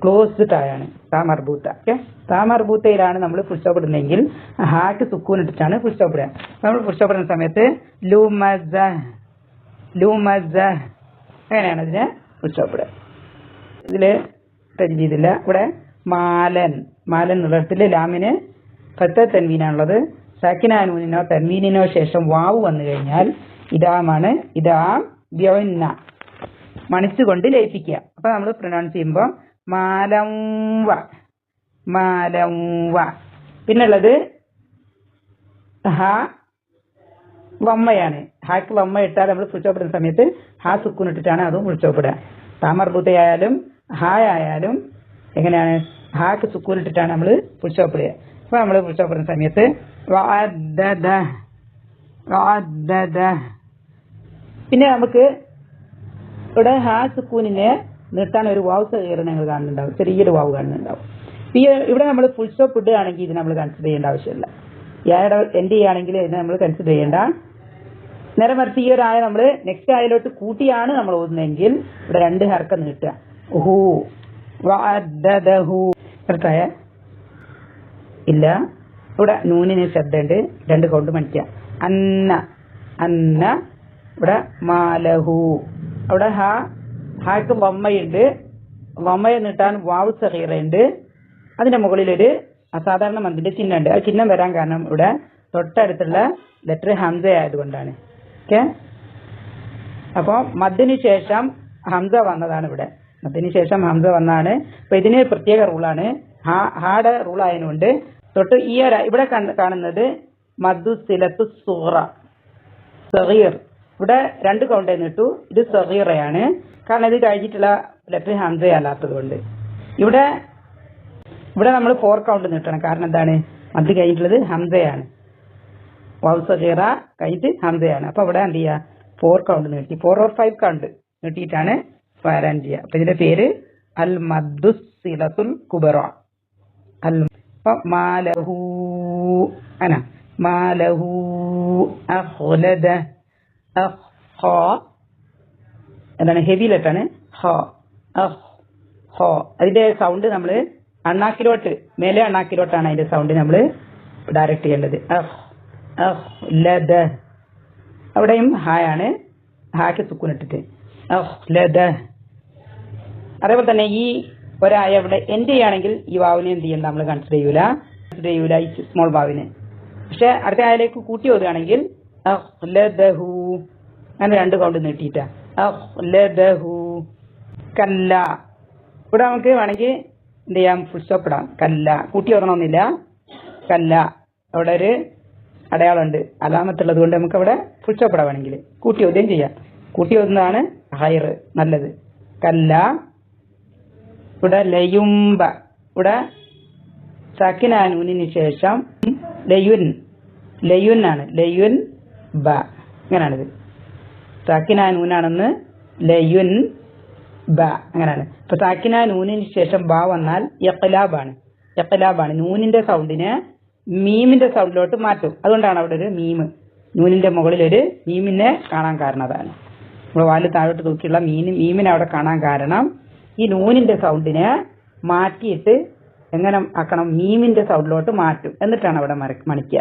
ക്ലോസ്ഡ് തായാണ്. താ മർബൂത്ത. ഓക്കെ, താ മർബൂത്തയിലാണ് നമ്മൾ ഫുൾ സ്റ്റോപ്പ് ഇടുന്നതെങ്കിൽ ഹാക്ക് സുക്കൂൻ ഇട്ടിട്ടാണ് ഫുൾ സ്റ്റോപ്പ് ഇടുക. നമ്മൾ ഫുൾ സ്റ്റോപ്പ് ഇടുന്ന സമയത്ത് ലൂമസ അങ്ങനെയാണ് ഇതിന് ഫുൾ സ്റ്റോപ്പ് ഇടുക. ഇതില് തജ്വീദില്ല. ഇവിടെ മാലൻ എന്നുള്ളിടത്തിൽ ലാമിന് ഫത്ത തൻവീനാണുള്ളത്. സാക്കിനാനൂനിനോ തൻവീനിനോ ശേഷം വാവ് വന്നു കഴിഞ്ഞാൽ ഇദാമാണ്. ഇദാം ബ്യൗന്ന മണിച്ചുകൊണ്ട് ലയിപ്പിക്കുക. അപ്പൊ നമ്മൾ പ്രൊനൗൺസ് ചെയ്യുമ്പോൾ മാലംവ. പിന്നുള്ളത് ഹ വമ്മയാണ്. ഹാക്ക് വമ്മ ഇട്ടാൽ നമ്മൾ ഫുൾ സ്റ്റോപ്പ് ഇടുന്ന സമയത്ത് ഹാ സുക്കൂൻ ഇട്ടിട്ടാണ് അതും ഫുൾ സ്റ്റോപ്പ് ഇടുക. താമർബൂത്തയായാലും ഹായ് ആയാലും എങ്ങനെയാണ് ഹാക്ക് സുക്കൂൻ ഇട്ടിട്ടാണ് നമ്മൾ ഫുൾ സ്റ്റോപ്പ് ഇടുക. അപ്പൊ നമ്മൾ ഫുൾ സ്റ്റോപ്പ് ഇടുന്ന സമയത്ത് പിന്നെ നമുക്ക് ഇവിടെ ഹാ സുക്കൂനിനെ നിർത്താൻ ഒരു വാവ് സഹീർ ഞങ്ങൾ കാണുന്നുണ്ടാവും, ചെറിയൊരു വാവ് കാണുന്നുണ്ടാവും. ഇവിടെ നമ്മൾ ഫുൾ സ്റ്റോപ്പ് ഇടുകയാണെങ്കിൽ ഇത് നമ്മൾ കൺസിഡർ ചെയ്യേണ്ട ആവശ്യമില്ല. ഇയാളുടെ എൻഡ് ചെയ്യുകയാണെങ്കിൽ ഇതിനെ നമ്മൾ കൺസിഡർ ചെയ്യേണ്ട. നേരെ മറിച്ച് ഈ ഒരു ആയ നമ്മൾ നെക്സ്റ്റ് ആയലോട്ട് കൂട്ടിയാണ് നമ്മൾ ഓതുന്നതെങ്കിൽ ഇവിടെ 2 ഹർക്ക നീട്ടുക. നിർത്തായ ഇല്ല. ഇവിടെ നൂനിന് ശബ്ദമുണ്ട്, 2 കൗണ്ട് മണിക്കുക. അന്ന ഇവിടെ മാലഹു. അവിടെ ഹാക്ക് വമ്മയുണ്ട്. വമ്മയെ നീട്ടാൻ വാവ് സഹീറുണ്ട്. അതിന്റെ മുകളിലൊരു അസാധാരണ മന്ദിന്റെ ചിഹ്നമുണ്ട്. ആ ചിഹ്നം വരാൻ കാരണം ഇവിടെ തൊട്ടടുത്തുള്ള ലെറ്റർ ഹംസ ആയതുകൊണ്ടാണ്. ഓക്കെ, അപ്പൊ മദ്ദിന് ശേഷം ഹംസ വന്നതാണ്. ഇവിടെ മദ്ദിന് ശേഷം ഹംസ വന്നതാണ്. അപ്പൊ ഇതിന് പ്രത്യേക റൂളാണ്. ഹായുടെ റൂൾ ആയതുകൊണ്ട് തൊട്ട് ഈ ഇവിടെ കാണുന്നത് മദ്ദു സിലത്തു സൂറ സഗീർ. ഇവിടെ 2 കൗണ്ട് എന്നിട്ടു. ഇത് സഗീറയാണ്, കാരണം ഇത് കഴിഞ്ഞിട്ടുള്ള ലെറ്റർ ഹംസ അല്ലാത്തത് കൊണ്ട്. ഇവിടെ നമ്മൾ 4 കൗണ്ട് നീട്ടണം. കാരണം എന്താണ്? മദ്ദ് കഴിഞ്ഞിട്ടുള്ളത് ഹംസയാണ്. വൗ സഗീറ കഴിഞ്ഞിട്ട് ഹംസയാണ്. അപ്പൊ ഇവിടെ എന്ത് ചെയ്യുക? 4 കൗണ്ട് നീട്ടി, 4 or 5 കൗണ്ട് നീട്ടിയിട്ടാണ് പാരായണം ചെയ്യുക. അപ്പൊ ഇതിന്റെ പേര് അൽ മദ്ദു സിലത്തുൽ കുബറ. മാലഹു അഖ്ലദ. എന്താണ്? ഹെവി ലെറ്ററാണ്. അതിന്റെ സൗണ്ട് നമ്മൾ അണ്ണാക്കിലോട്ട്, മേലെ അണ്ണാക്കിലോട്ടാണ് അതിന്റെ സൗണ്ട് നമ്മൾ ഡയറക്റ്റ് ചെയ്യേണ്ടത്. അവിടെയും ഹായാണ്. ഹാക്ക് സുക്കൂൻ ഇട്ടിട്ട് അതേപോലെ തന്നെ ഈ ഒരായ ഇവിടെ എൻഡ് ചെയ്യുകയാണെങ്കിൽ ഈ വാവിനെ എന്ത് ചെയ്യണ്ട, നമ്മൾ കൺസിഡർ ചെയ്യൂല ഈ സ്മോൾ വാവിനെ. പക്ഷെ അടുത്ത ആയയിലേക്ക് കൂട്ടി ഓതുകയാണെങ്കിൽ അങ്ങനെ 2 കൗണ്ട് നീട്ടിയിട്ട കല്ല. ഇവിടെ നമുക്ക് വേണമെങ്കിൽ എന്ത് ചെയ്യാം? ഫുൾ സ്റ്റോപ്പ് ഇടാം. കല്ല കൂട്ടി ഓതണമെന്നില്ല. കല്ല അവിടെ ഒരു അടയാളമുണ്ട്, അലാമത്തുള്ളത് കൊണ്ട് നമുക്ക് അവിടെ ഫുൾ സ്റ്റോപ്പ് ഇടാം. വേണമെങ്കിൽ കൂട്ടി ഓതുകയും ചെയ്യാം. കൂട്ടി ഓതുന്നതാണ് ഹൈർ, നല്ലത്. കല്ല. ഇവിടെ ലയുംബ. ഇവിടെ സാക്കിനാനൂനിന് ശേഷം ലയുൻ ആണ്. ലയുൻ ബ അങ്ങനെയാണിത്. സാക്കിനാനൂനാണെന്ന് ലയുൻ ബ അങ്ങനെയാണ്. ഇപ്പൊ സാക്കിനാനൂനിന് ശേഷം ബ വന്നാൽ യഖ്ലാബാണ്. നൂനിന്റെ സൗണ്ടിനെ മീമിന്റെ സൗണ്ടിലോട്ട് മാറ്റും. അതുകൊണ്ടാണ് അവിടെ ഒരു മീമ്, നൂനിന്റെ മുകളിൽ ഒരു മീമിനെ കാണാൻ കാരണം അതാണ്. നമ്മൾ വാല് താഴോട്ട് തൂക്കിയുള്ള മീമിനെ അവിടെ കാണാൻ കാരണം ഈ നൂനിന്റെ സൗണ്ടിനെ മാറ്റിയിട്ട് എങ്ങനെ ആക്കണം? മീമിന്റെ സൗണ്ടിലോട്ട് മാറ്റും. എന്നിട്ടാണ് അവിടെ മണിക്കുക.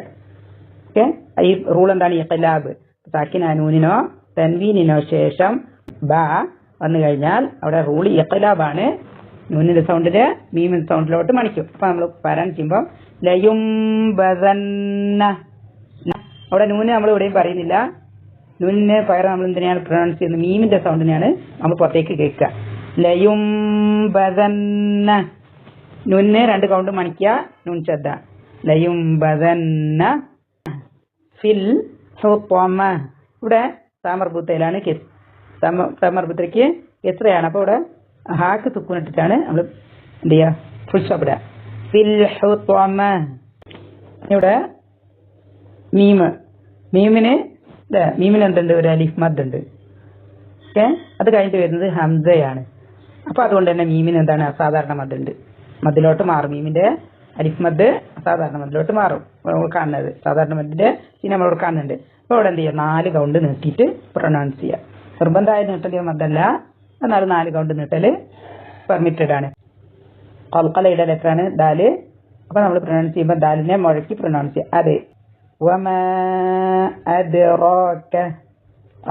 ഓക്കെ, ഈ റൂൾ എന്താണ്? ഇഖ്ലാബ്. സാക്കിനാനൂനിനോ തൻവീനിനോ ശേഷം ബ വന്നു കഴിഞ്ഞാൽ അവിടെ റൂൾ ഇഖ്ലാബാണ്. നൂനിന്റെ സൗണ്ടില് മീമിന്റെ സൗണ്ടിലോട്ട് മണിക്കും. അപ്പൊ നമ്മൾ പാരായണം ചെയ്യുമ്പോൾ ലയുംബദന്ന. അവിടെ നൂന് നമ്മൾ ഇവിടെയും പറയുന്നില്ല. നൂനിന് പകരം നമ്മൾ എന്തിനാണ് പ്രൊനൗൺസ് ചെയ്യുന്നത്? മീമിന്റെ സൗണ്ടിനെയാണ് നമ്മൾ പുറത്തേക്ക് കേൾക്കുക. ലയുംബദന്ന. നൂനിന് 2 കൗണ്ട് മണിക്കുക. നൂൻ ശബ്ദ. ലയുംബദന്ന ഫിൽ ഹുത്വമ. ഇവിടെ താമർബൂത്തയിലാണ് താമർബൂത്തയ്ക്ക് എത്രയാണ്? അപ്പൊ ഇവിടെ ഹാക്ക് തുക്കുന്നിട്ടിട്ടാണ് നമ്മൾ എന്ത് ചെയ്യുക? ഫുൾ സ്റ്റോപ്പ് ഇടുക. ഫിൽ ഹുത്വമ. ഇവിടെ മീമിന് എന്തുണ്ട്? ഒരു അലിഫ് മദ് ഉണ്ട്. ഓക്കെ, അത് കഴിഞ്ഞിട്ട് വരുന്നത് ഹംസയാണ്. അപ്പൊ അതുകൊണ്ട് തന്നെ മീമിന് എന്താണ്? അസാധാരണ മദ് ഉണ്ട്. മദ്ദിലോട്ട് മാറും. മീമിന്റെ അലിഫ് മദ് അസാധാരണ മദ്ദിലോട്ട് മാറും. കാണുന്നത് സാധാരണ മദ്ദിന്റെ ഇനി നമ്മളോട് കാണുന്നുണ്ട്. അപ്പൊ ഇവിടെ എന്ത് ചെയ്യുക? 4 കൗണ്ട് നീട്ടിയിട്ട് പ്രൊനൗൺസ് ചെയ്യുക. നിർബന്ധമായ നീട്ടല് മദ്ദല്ല, എന്നാലും 4 കൗണ്ട് നീട്ടല് പെർമിറ്റഡ് ആണ്. ഖൽഖലയുടെ ലെറ്ററാണ് ദാല്. അപ്പൊ നമ്മൾ പ്രൊനൗൺസ് ചെയ്യുമ്പോൾ ദാലിനെ മുഴക്കി പ്രൊനൗൺസ് ചെയ്യുക. അതെ. വമാ അദ്റാക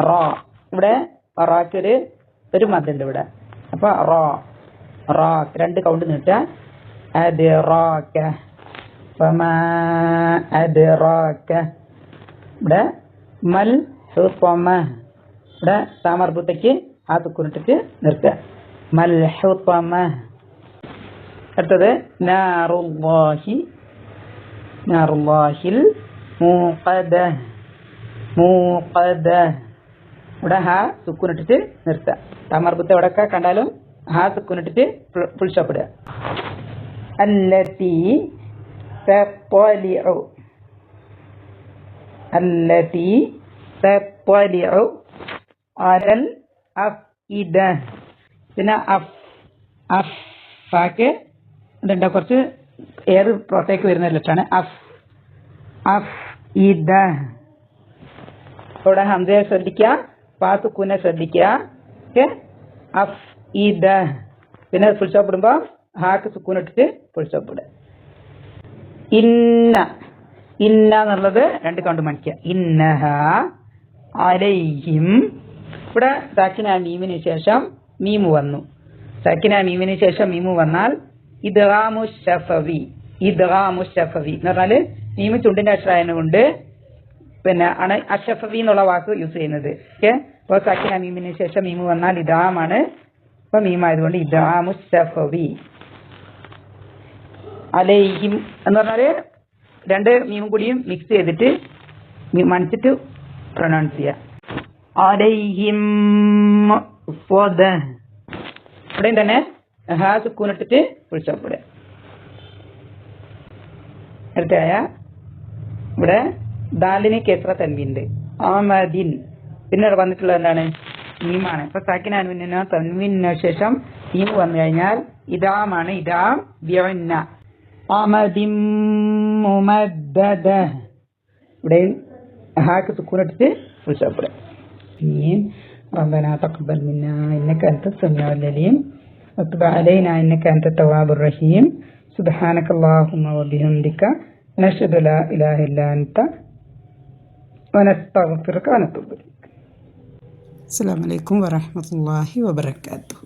റാ. ഇവിടെ റാക്ക് ഒരു മദ്ദുണ്ട് ഇവിടെ. അപ്പൊ റാ 2 കൗണ്ട് നീട്ടുക. അദ്റാക വമാ അദ്റാക. ഇവിടെ മൽ ഹുതമ. ഇവിടെ താമർബുത്തയ്ക്ക് ആ തുക്കുനിട്ടിട്ട് നിർത്തുക. മൽ ഹുതമ. അടുത്തത് നാറുല്ലാഹിൽ മൂഖദ. ഇവിടെ ഹാ സുക്കൂനിട്ടിട്ട് നിർത്തുക. താമർബുത്ത എവിടെയൊക്കെ കണ്ടാലും ഹാ സുക്കൂനിട്ടിട്ട് ഫുൾ സ്റ്റോപ്പ് ഇടുക. അല്ലത്തി തത്വലിഉ. അല്ലത്തി തത്വലിഉ അലൽ അഫ്ഇദ. പിന്നെ അഫാക്ക് ഇതുണ്ട്, കുറച്ച് എയർ പുറത്തേക്ക് വരുന്ന ലെറ്ററാണ് അഫ് ഇദ. ഇവിടെ ഹംസയെ ശ്രദ്ധിക്കുക, പാത്തുക്കുനെ ശ്രദ്ധിക്കുക. അഫ് ഇദ. പിന്നെ ഫുൾ സ്റ്റോപ്പ് ഇടുമ്പോൾ ഹാക്ക് സുക്കൂനിട്ടിട്ട് ഫുൾ സ്റ്റോപ്പ് ഇടുക. ഇന്ന എന്നുള്ളത് 2 കൗണ്ട് മണിക്കുക. ഇന്നഹ അലൈഹിം. ഇവിടെ സാക്കിന മീമിന് ശേഷം മീമു വന്നു. സാക്കിന മീമിന് ശേഷം മീമു വന്നാൽ ഇദ്ഗാമു ശഫവി എന്ന് പറഞ്ഞാല് മീമ് ചുണ്ടിന്റെ അക്ഷരായതുകൊണ്ട് പിന്നെ ആണ് അഷഫവി എന്നുള്ള വാക്ക് യൂസ് ചെയ്യുന്നത്. ഓക്കെ. അപ്പോൾ സാക്കിന മീമിന് ശേഷം മീമു വന്നാൽ ഇദ്ഗാമാണ്. അപ്പൊ മീമായതുകൊണ്ട് ഇദ്ഗാമു ശഫവി. അലൈഹിം എന്ന് പറഞ്ഞാല് 2 മീമും കൂടിയും മിക്സ് ചെയ്തിട്ട് മണിച്ചിട്ട് പ്രൊനൗൺസ് ചെയ്യുക. അലൈഹിം സ്വദ. ഇവിടെയും തന്നെ ഹാ സുക്കൂനിട്ടിട്ട് ഫുൾ സ്റ്റോപ്പ് ഇടുക. അടുത്തയായ ഇവിടെ ദാലിന് കെസ്ര തൻവീനുണ്ട്. ആമദിൻ. പിന്നെ വന്നിട്ടുള്ളത് എന്താണ്? മീമാണ്. ഇപ്പൊ സാക്കിന തൻവീനു ശേഷം മീം വന്നു കഴിഞ്ഞാൽ ഇദാമാണ്. ഇദാം ബിഅന്ന. ആമദിൻ മുമദ്ദദ. ഇവിടെയും ഹാക്ക് സുക്കൂനിട്ടിട്ട് ഫുൾ സ്റ്റോപ്പ് ഇടുക. ربنا تقبل منا إنك أنت السميع العليم وتب علينا إنك أنت التواب الرحيم سبحانك اللهم وبحمدك نشهد لا إله إلا أنت ونستغفرك ونتوب إليك. السلام عليكم ورحمة الله وبركاته.